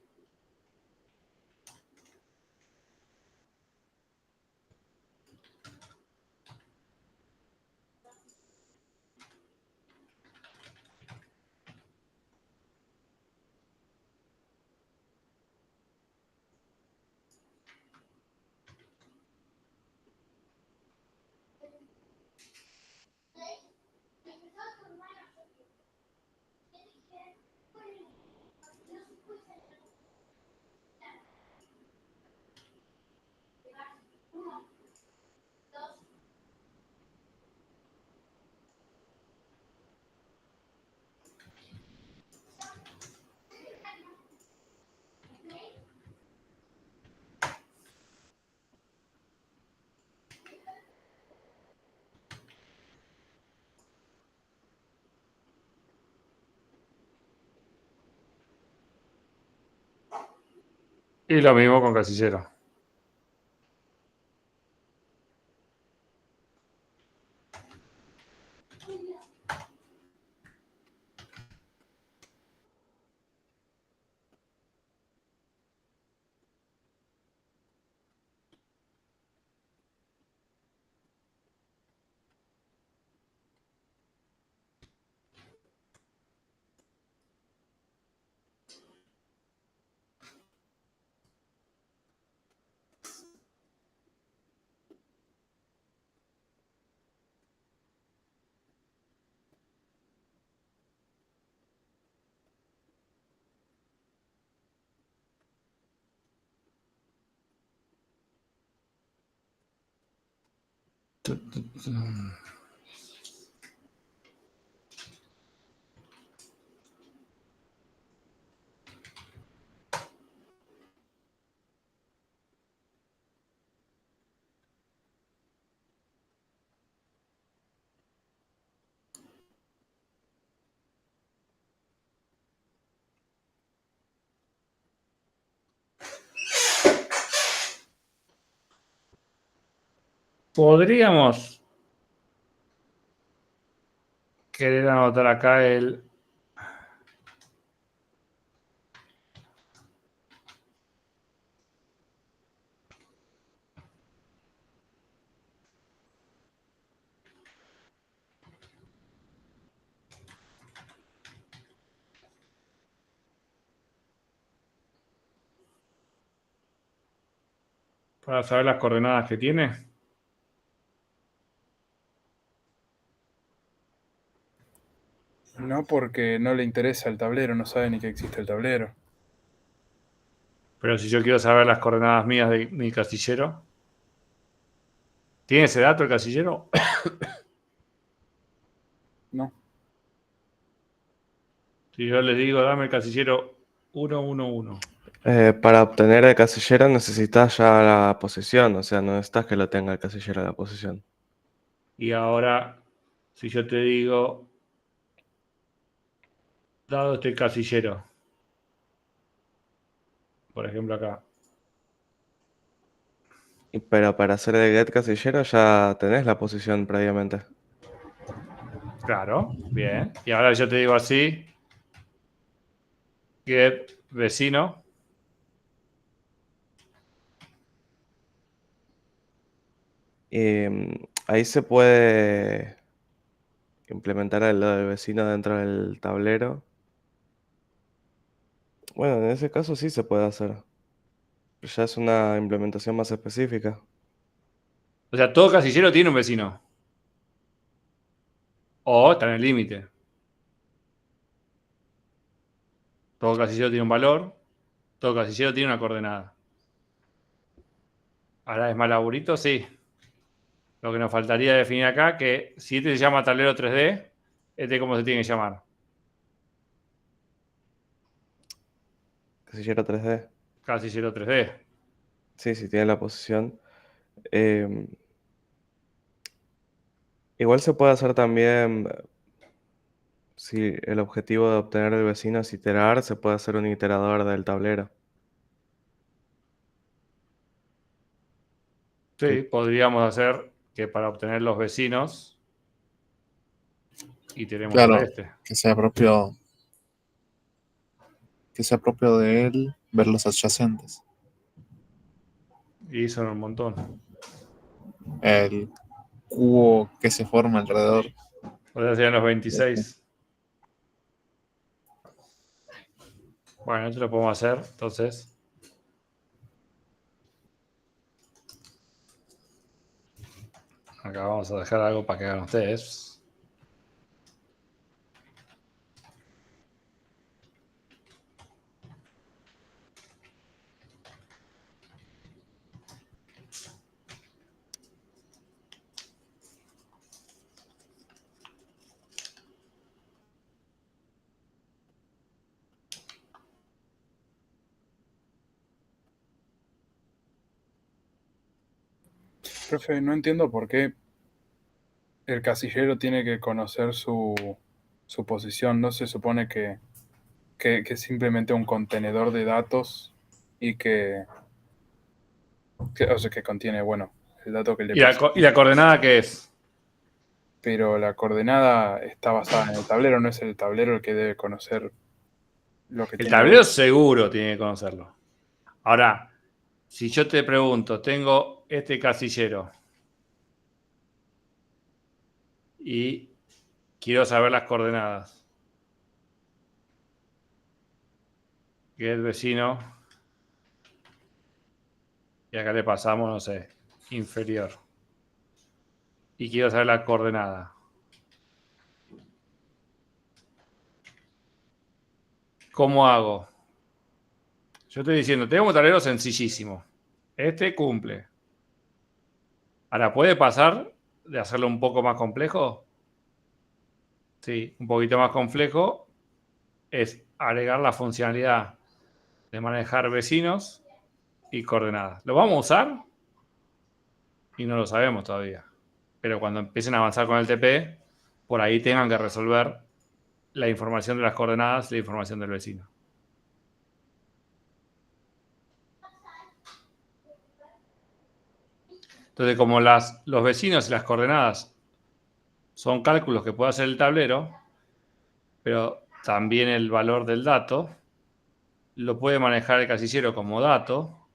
Y lo mismo con casillero. Podríamos querer anotar acá el... Para saber las coordenadas que tiene. No, porque no le interesa el tablero, no sabe ni que existe el tablero. Pero si yo quiero saber las coordenadas mías de mi casillero. ¿Tiene ese dato el casillero? No. Si yo les digo, dame el casillero 111. Para obtener el casillero necesitas ya la posición, o sea, no necesitas que lo tenga el casillero la posición. Y ahora, si yo te digo, dado este casillero, por ejemplo acá, Pero para hacer el get casillero ya tenés la posición previamente. claro, bien. Y ahora yo te digo así, get vecino, Y ahí se puede implementar lo del vecino dentro del tablero. Bueno, en ese caso sí se puede hacer. Ya es una implementación más específica. o sea, todo casillero tiene un vecino. O está en el límite. Todo casillero tiene un valor, todo casillero tiene una coordenada. Ahora es más laburito, sí. Lo que nos faltaría definir acá, que si este se llama tablero 3D, este cómo se tiene que llamar. Casillero 3D. Casillero 3D. Sí, sí, tiene la posición. Eh, igual se puede hacer también, si el objetivo de obtener el vecino es iterar, se puede hacer un iterador del tablero. Sí, podríamos hacer que para obtener los vecinos iteremos Claro, sobre este. que sea propio de él ver los adyacentes. Y son un montón. El cubo que se forma alrededor. O sea, serían los 26. Bueno, esto lo podemos hacer, entonces. Acá vamos a dejar algo para que hagan ustedes. Profe, no entiendo por qué el casillero tiene que conocer su posición. ¿No se supone que es simplemente un contenedor de datos y o sea, que contiene, bueno, el dato que le pasa? ¿Y la coordenada qué es? Pero la coordenada está basada en el tablero, no es el tablero el que debe conocer lo que El tiene. tablero seguro tiene que conocerlo. Ahora, si yo te pregunto, tengo este casillero y quiero saber las coordenadas. Que es el vecino. Y acá le pasamos, no sé, inferior. Y quiero saber la coordenada. ¿Cómo hago? Yo estoy diciendo, tengo un tablero sencillísimo. Este cumple. Ahora, ¿puede pasar de hacerlo un poco más complejo? Sí, un poquito más complejo es agregar la funcionalidad de manejar vecinos y coordenadas. ¿Lo vamos a usar? Y no lo sabemos todavía. Pero cuando empiecen a avanzar con el TP, por ahí tengan que resolver la información de las coordenadas y la información del vecino. Entonces, como los vecinos y las coordenadas son cálculos que puede hacer el tablero, pero también el valor del dato, lo puede manejar el casillero como dato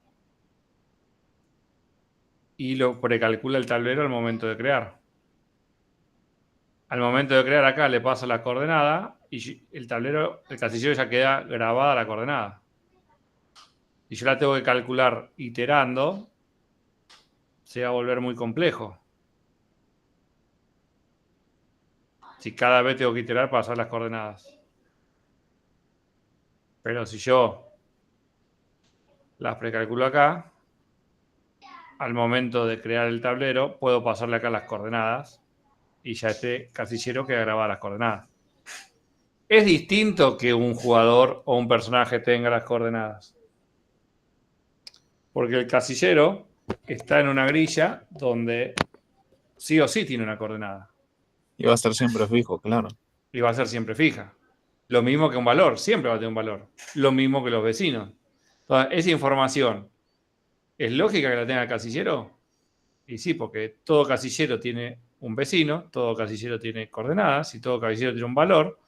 y lo precalcula el tablero al momento de crear. Al momento de crear acá le paso la coordenada y el casillero ya queda grabada la coordenada. Y yo la tengo que calcular iterando, se va a volver muy complejo. Si cada vez tengo que iterar para pasar las coordenadas. Pero si yo las precalculo acá, al momento de crear el tablero, puedo pasarle acá las coordenadas y ya este casillero queda grabada las coordenadas. Es distinto que un jugador o un personaje tenga las coordenadas. Porque el casillero está en una grilla donde sí o sí tiene una coordenada. Y va a estar siempre fijo, claro. Y va a ser siempre fija. Lo mismo que un valor, siempre va a tener un valor. Lo mismo que los vecinos. Entonces, esa información, ¿es lógica que la tenga el casillero? Y sí, porque todo casillero tiene un vecino, todo casillero tiene coordenadas y todo casillero tiene un valor.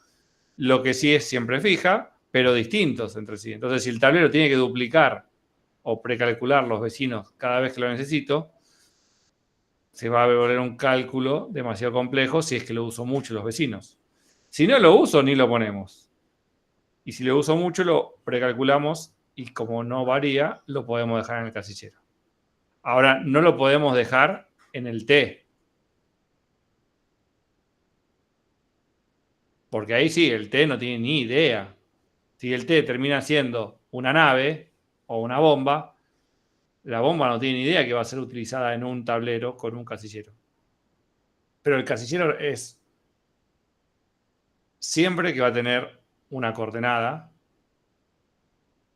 Lo que sí es siempre fija, pero distintos entre sí. Entonces, si el tablero tiene que duplicar o precalcular los vecinos cada vez que lo necesito, se va a volver un cálculo demasiado complejo si es que lo uso mucho los vecinos. Si no lo uso, ni lo ponemos. Y si lo uso mucho, lo precalculamos y como no varía, lo podemos dejar en el casillero. Ahora, no lo podemos dejar en el T. Porque ahí sí, el T no tiene ni idea. Si el T termina siendo una nave o una bomba, la bomba no tiene ni idea que va a ser utilizada en un tablero con un casillero. Pero el casillero es siempre que va a tener una coordenada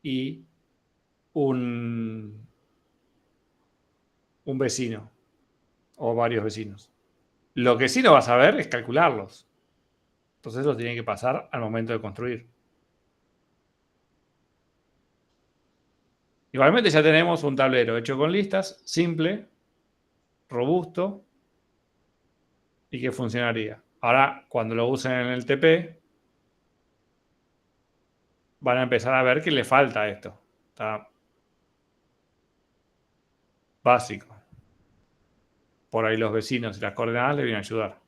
y un vecino o varios vecinos. Lo que sí no vas a ver es calcularlos. Entonces lo tiene que pasar al momento de construir. Igualmente ya tenemos un tablero hecho con listas, simple, robusto y que funcionaría. Ahora, cuando lo usen en el TP, van a empezar a ver que le falta esto. Está básico. Por ahí los vecinos y las coordenadas le vienen a ayudar.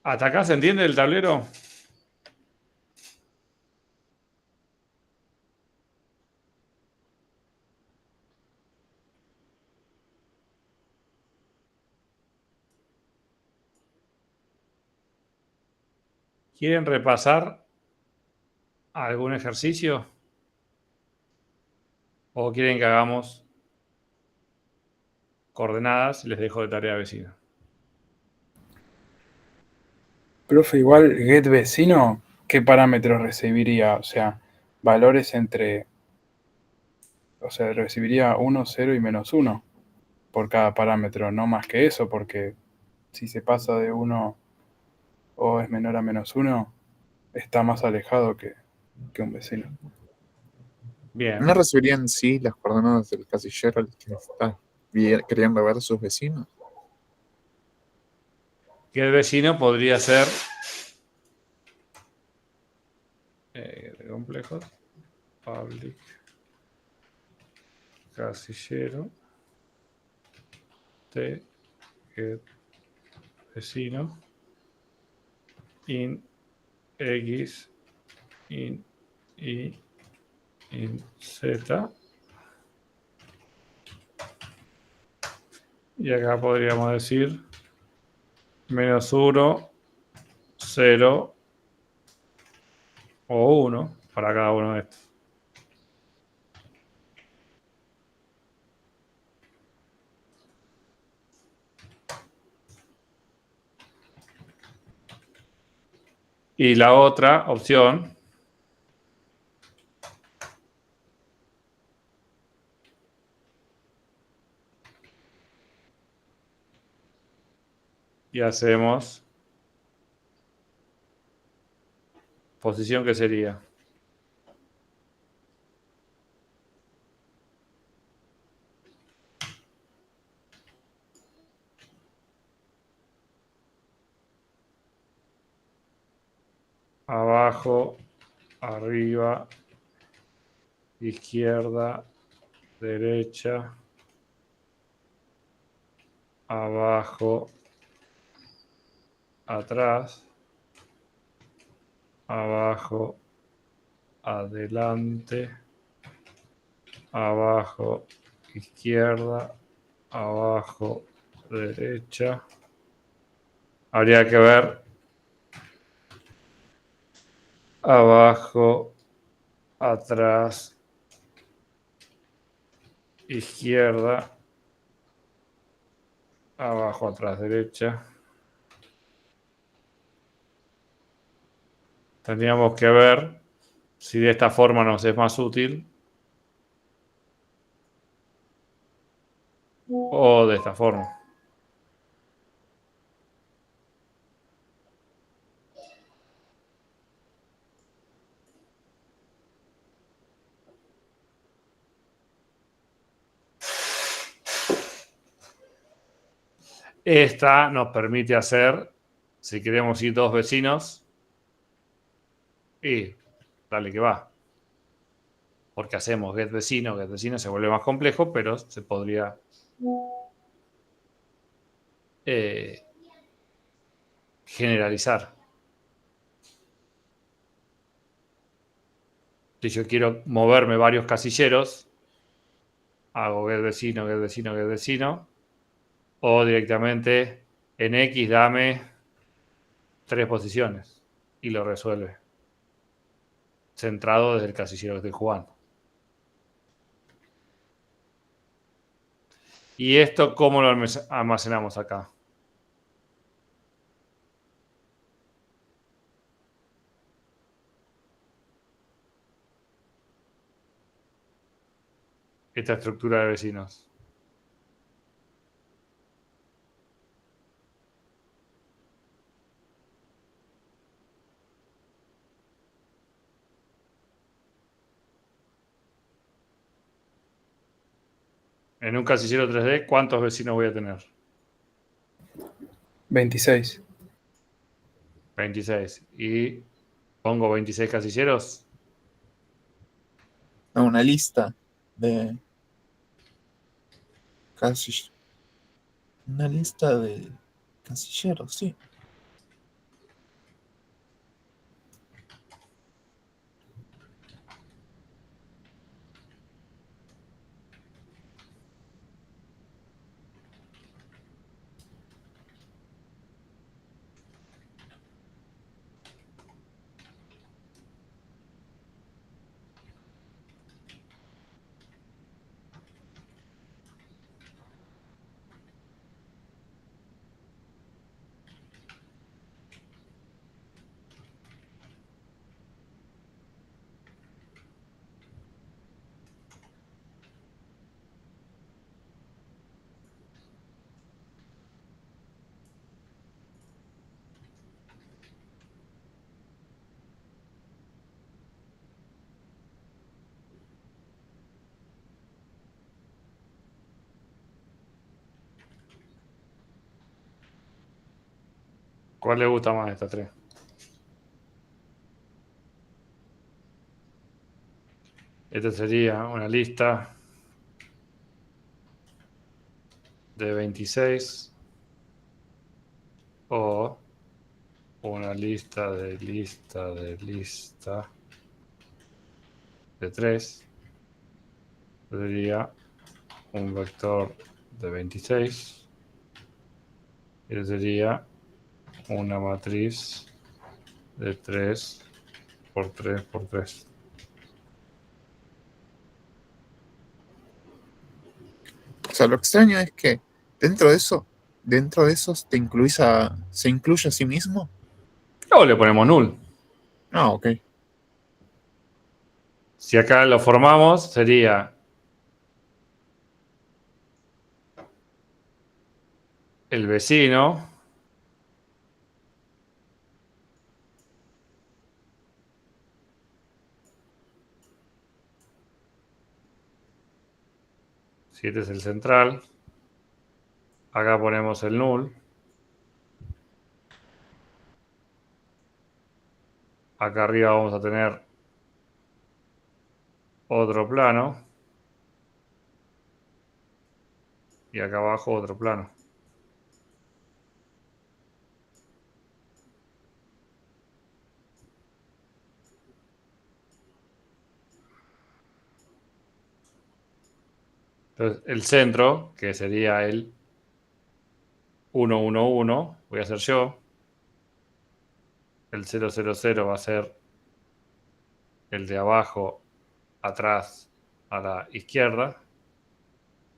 ¿Hasta acá se entiende el tablero? ¿Quieren repasar algún ejercicio? ¿O quieren que hagamos coordenadas y les dejo de tarea vecina? Profe, igual get vecino, ¿qué parámetros recibiría? O sea, valores entre, o sea, recibiría 1, 0 y -1 por cada parámetro, no más que eso, porque si se pasa de 1 o es menor a -1, está más alejado que un vecino. Bien. ¿No recibirían sí las coordenadas del casillero al que está queriendo ver sus vecinos? Que el vecino podría ser de complejos, public, casillero, t, get, vecino, in, x, in, y, in, z. Y acá podríamos decir -1, 0 o 1 para cada uno de estos. Y la otra opción y hacemos posición que sería abajo, arriba, izquierda, derecha, abajo, atrás, abajo, adelante, abajo, izquierda, abajo, derecha. Habría que ver abajo, atrás, izquierda, abajo, atrás, derecha. Tendríamos que ver si de esta forma nos es más útil o de esta forma. Esta nos permite hacer, si queremos ir dos vecinos, y dale que va. Porque hacemos get vecino se vuelve más complejo, pero se podría generalizar. Si yo quiero moverme varios casilleros, hago get vecino, get vecino, get vecino. O directamente en X dame 3 posiciones y lo resuelve. Centrado desde el casillero que estoy jugando. ¿Y esto cómo lo almacenamos acá? Esta estructura de vecinos. En un casillero 3D, ¿cuántos vecinos voy a tener? 26. 26. Y pongo 26 casilleros. Una lista de casilleros. Una lista de casilleros, sí. ¿Cuál le gusta más de estas 3? Esta sería una lista de 26 o una lista de 3. Sería un vector de 26. Y sería una matriz de 3 por 3 por 3. O sea, lo extraño es que dentro de esos se incluye a sí mismo. Luego le ponemos null. Ah, ok. Si acá lo formamos, sería el vecino si este es el central. Acá ponemos el null. Acá arriba vamos a tener otro plano. Y acá abajo otro plano. Entonces, el centro, que sería el 1, 1, 1, voy a hacer yo. El 0, 0, 0 va a ser el de abajo, atrás, a la izquierda.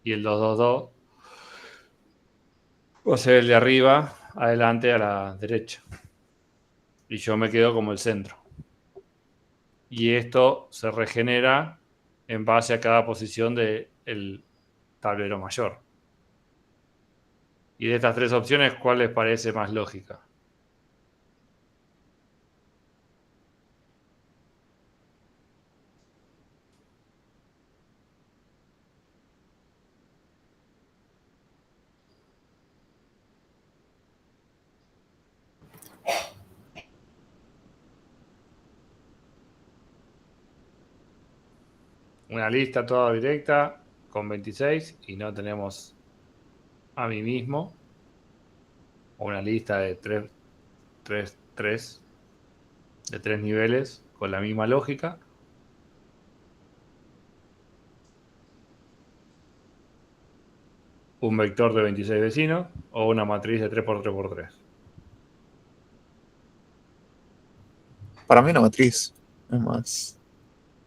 Y el 2, 2, 2 va a ser el de arriba, adelante, a la derecha. Y yo me quedo como el centro. Y esto se regenera en base a cada posición del tablero mayor. Y de estas 3 opciones, ¿cuál les parece más lógica? Una lista toda directa con 26 y no tenemos a mí mismo. O una lista de 3 de 3 niveles con la misma lógica. un vector de 26 vecinos o una matriz de 3x3x3. Para mí una matriz. Es más.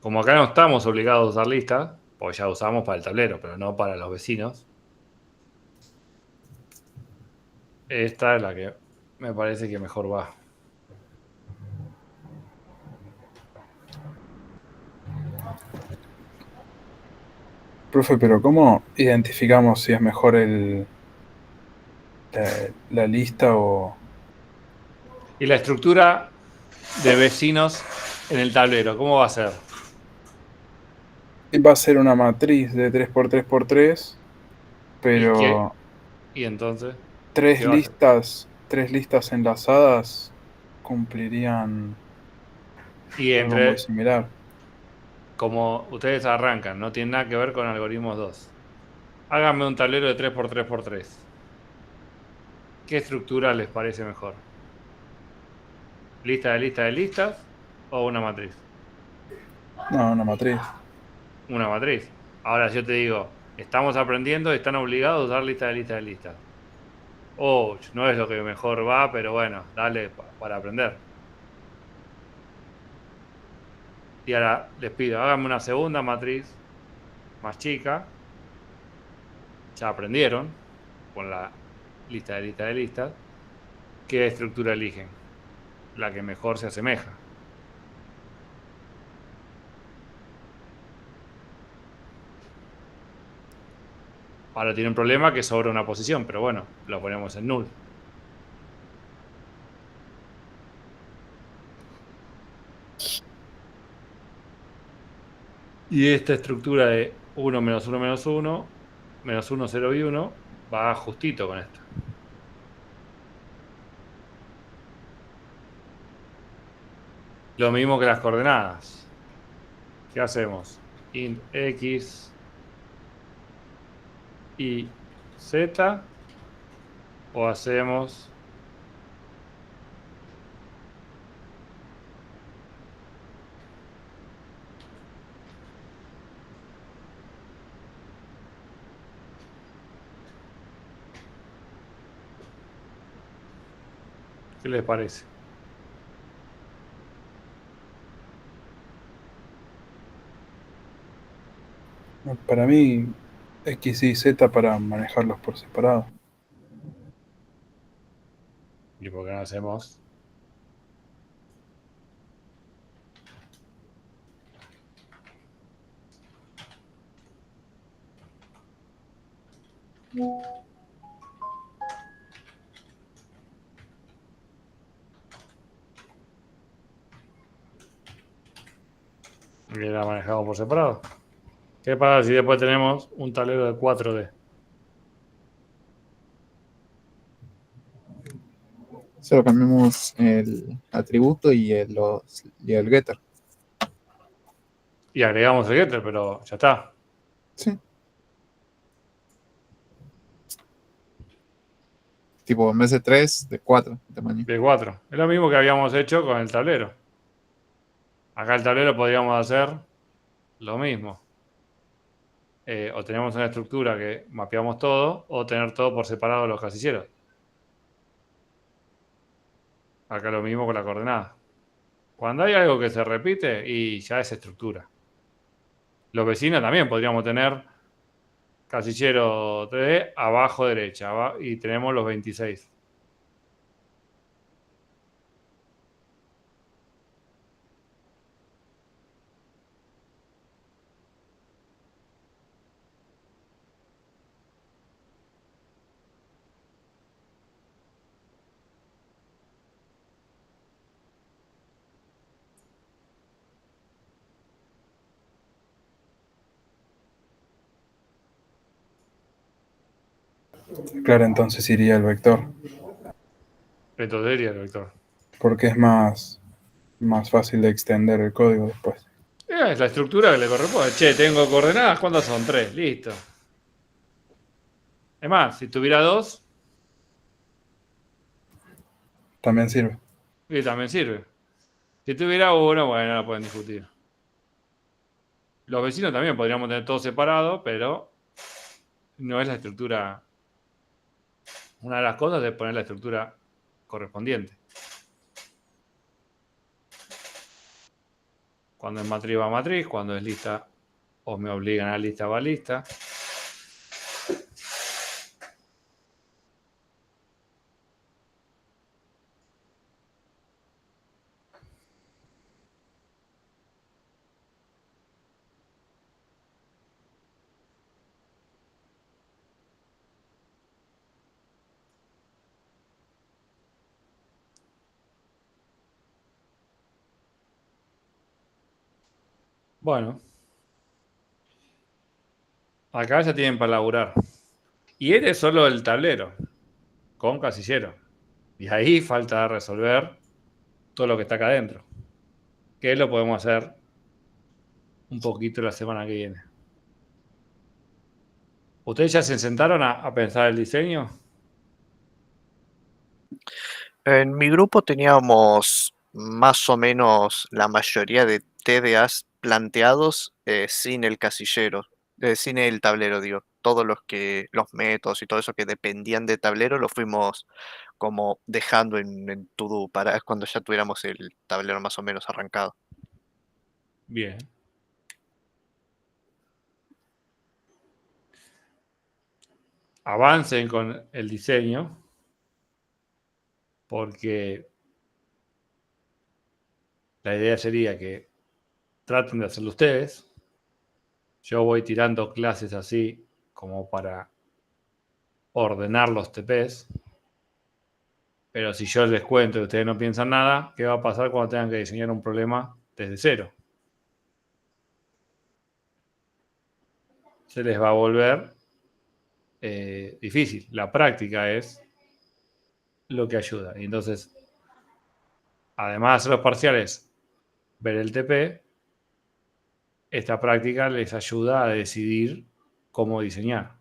Como acá no estamos obligados a usar listas, pues ya usamos para el tablero, pero no para los vecinos. Esta es la que me parece que mejor va. Profe, pero ¿cómo identificamos si es mejor la lista o... Y la estructura de vecinos en el tablero, ¿cómo va a ser? Va a ser una matriz de 3x3x3, ¿Y qué? pero ¿Y entonces? tres ¿Qué va a ser? listas enlazadas cumplirían Y algo muy entre, similar. como ustedes arrancan, no tiene nada que ver con algoritmos 2. Háganme un tablero de 3x3x3. ¿Qué estructura les parece mejor? ¿Lista de listas de listas o una matriz? No, una matriz. Una matriz. Ahora yo te digo, estamos aprendiendo y están obligados a usar lista de listas de listas. Oh, no es lo que mejor va, pero bueno, dale para aprender. Y ahora les pido, háganme una segunda matriz más chica. Ya aprendieron con la lista de listas qué estructura eligen, la que mejor se asemeja. Ahora tiene un problema que sobra una posición, pero bueno, lo ponemos en null. Y esta estructura de 1 menos 1 menos 1, menos 1, 0 y 1, va justito con esto. Lo mismo que las coordenadas. ¿Qué hacemos? Int x y z, o hacemos ¿qué les parece? Para mí, X y Z para manejarlos por separado. ¿Y por qué no hacemos? Y la manejamos por separado. ¿Qué pasa si después tenemos un tablero de 4D? Solo cambiamos el atributo y el getter. Y agregamos el getter, pero ya está. Sí. Tipo, en vez de 3, de 4 de tamaño. De 4. Es lo mismo que habíamos hecho con el tablero. Acá el tablero podríamos hacer lo mismo. O tenemos una estructura que mapeamos todo, o tener todo por separado los casilleros. Acá lo mismo con la coordenada. Cuando hay algo que se repite, y ya es estructura. Los vecinos también podríamos tener casillero 3D abajo derecha, y tenemos los 26. Claro, entonces iría el vector, Entonces sería el vector. porque es más fácil de extender el código después. Es la estructura que le corresponde. Che, tengo coordenadas, ¿cuántas son? 3, listo. Es más, si tuviera 2, También sirve. y también sirve. Si tuviera 1, bueno, no pueden discutir. Los vecinos también podríamos tener todo separado, pero no es la estructura Una de las cosas es poner la estructura correspondiente. Cuando es matriz va a matriz, cuando es lista o me obligan a lista va a lista. Bueno, acá ya tienen para laburar. Y este es solo el tablero, con casillero. Y ahí falta resolver todo lo que está acá adentro. Que lo podemos hacer un poquito la semana que viene. ¿Ustedes ya se sentaron a pensar el diseño? En mi grupo teníamos más o menos la mayoría de TDAs planteados sin el casillero, sin el tablero, digo. Todos los métodos y todo eso que dependían de tablero los fuimos como dejando en to-do para cuando ya tuviéramos el tablero más o menos arrancado. Bien. Avancen con el diseño, porque la idea sería que traten de hacerlo ustedes. Yo voy tirando clases así como para ordenar los TPs. Pero si yo les cuento y ustedes no piensan nada, ¿qué va a pasar cuando tengan que diseñar un problema desde cero? Se les va a volver difícil. La práctica es lo que ayuda. Y entonces, además de hacer los parciales, ver el TP, esta práctica les ayuda a decidir cómo diseñar.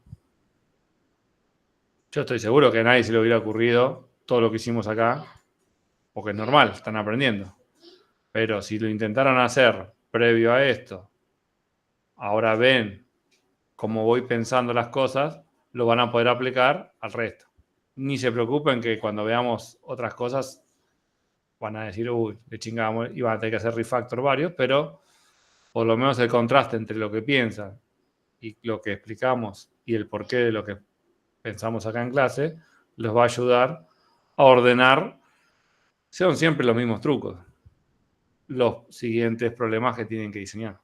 Yo estoy seguro que a nadie se le hubiera ocurrido todo lo que hicimos acá, porque es normal, están aprendiendo. Pero si lo intentaron hacer previo a esto, ahora ven cómo voy pensando las cosas, lo van a poder aplicar al resto. Ni se preocupen que cuando veamos otras cosas van a decir, uy, le chingamos, y van a tener que hacer refactor varios, pero por lo menos el contraste entre lo que piensan y lo que explicamos y el porqué de lo que pensamos acá en clase, los va a ayudar a ordenar, son siempre los mismos trucos, los siguientes problemas que tienen que diseñar.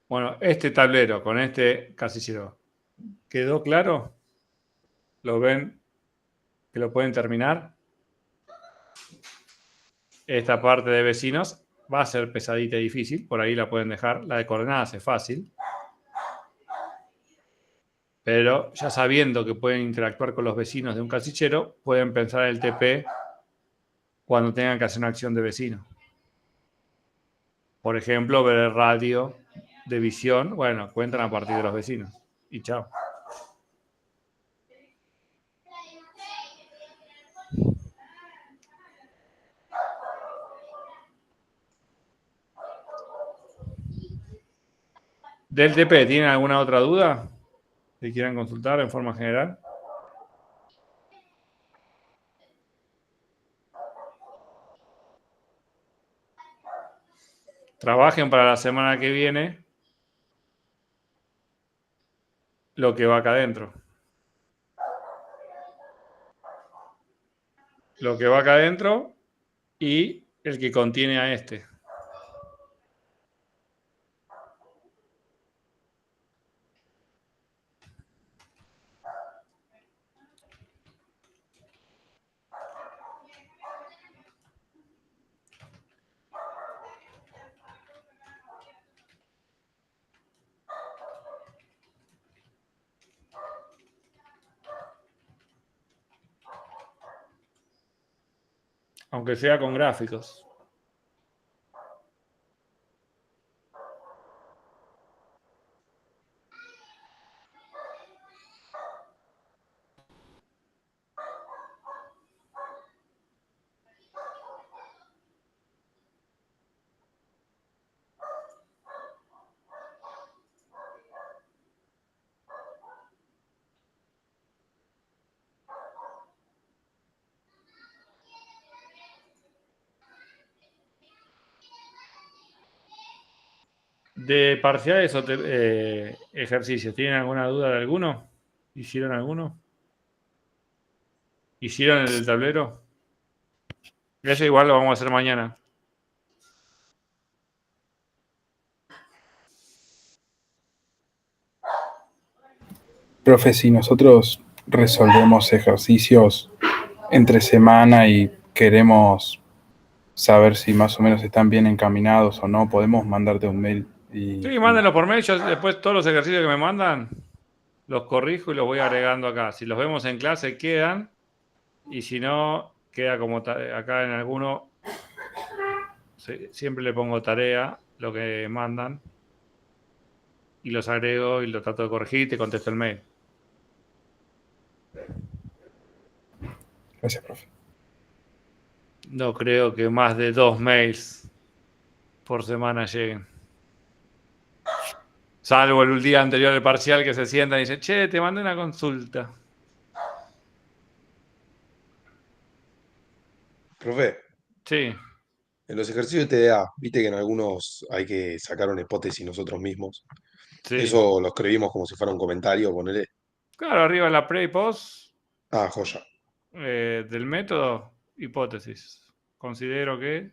Bueno, este tablero con este casillero, ¿quedó claro? ¿Lo ven que lo pueden terminar? Esta parte de vecinos va a ser pesadita y difícil, por ahí la pueden dejar. La de coordenadas es fácil. Pero ya sabiendo que pueden interactuar con los vecinos de un casillero, pueden pensar el TP cuando tengan que hacer una acción de vecino. Por ejemplo, ver el radio de visión. Bueno, cuentan a partir de los vecinos. Y chao. ¿Del TP tienen alguna otra duda que quieran consultar en forma general? Trabajen para la semana que viene lo que va acá adentro. Lo que va acá adentro y el que contiene a este. Aunque sea con gráficos. De parciales o ejercicios, ¿tienen alguna duda de alguno? ¿Hicieron alguno? ¿Hicieron el del tablero? Eso igual lo vamos a hacer mañana. Profe, si nosotros resolvemos ejercicios entre semana y queremos saber si más o menos están bien encaminados o no, podemos mandarte un mail y Sí, mándenlo por mail. Yo después todos los ejercicios que me mandan los corrijo y los voy agregando acá. Si los vemos en clase quedan y si no, queda como acá en alguno. Siempre le pongo tarea, lo que mandan, y los agrego y los trato de corregir y te contesto el mail. Gracias, profe. No creo que más de 2 mails por semana lleguen. Salvo el día anterior del parcial que se sientan y dicen, che, te mandé una consulta. Profe, Sí, en los ejercicios de TDA, viste que en algunos hay que sacar una hipótesis nosotros mismos. sí. Eso lo escribimos como si fuera un comentario, ponele. Claro, arriba la pre y post Ah, joya. del método, hipótesis. Considero que,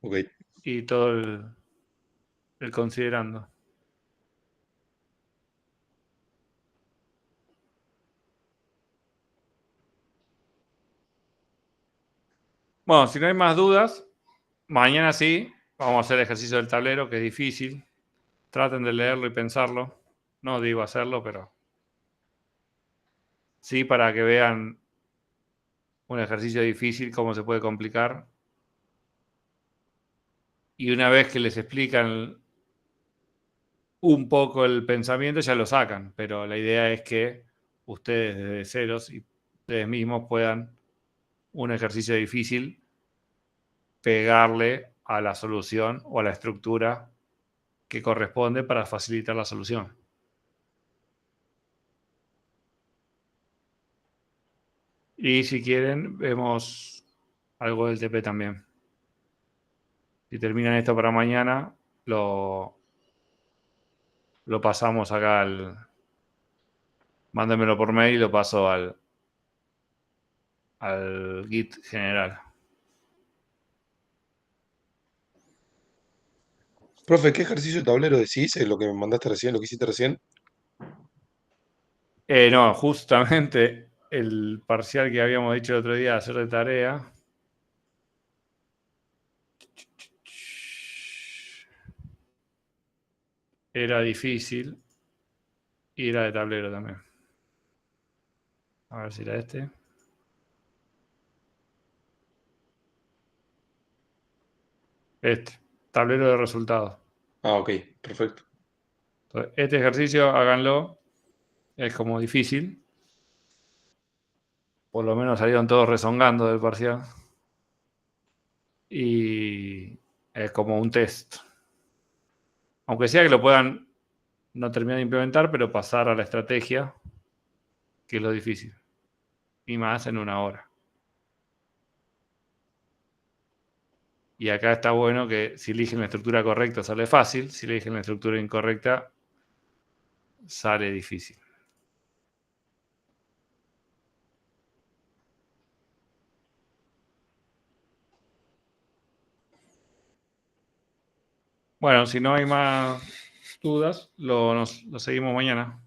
Ok. y todo el considerando. Bueno, si no hay más dudas, mañana sí, vamos a hacer el ejercicio del tablero, que es difícil. Traten de leerlo y pensarlo. No digo hacerlo, pero sí para que vean un ejercicio difícil, cómo se puede complicar. Y una vez que les explican un poco el pensamiento, ya lo sacan. Pero la idea es que ustedes desde ceros y ustedes mismos puedan un ejercicio difícil pegarle a la solución o a la estructura que corresponde para facilitar la solución. Y si quieren, vemos algo del TP también. Si terminan esto para mañana, lo pasamos acá al... Mándenmelo por mail y lo paso al Git general. Profe, ¿qué ejercicio de tablero decís? ¿Es lo que me mandaste recién, lo que hiciste recién? No, justamente el parcial que habíamos dicho el otro día de hacer de tarea. Era difícil y era de tablero también. A ver si era este. Este, tablero de resultados. Ah, ok, perfecto. Entonces, este ejercicio háganlo. Es como difícil. Por lo menos salieron todos rezongando del parcial. Y es como un test. Aunque sea que lo puedan no terminar de implementar, pero pasar a la estrategia, que es lo difícil. Y más en una hora. Y acá está bueno que si eligen la estructura correcta sale fácil, si eligen la estructura incorrecta sale difícil. Bueno, si no hay más dudas, lo seguimos mañana.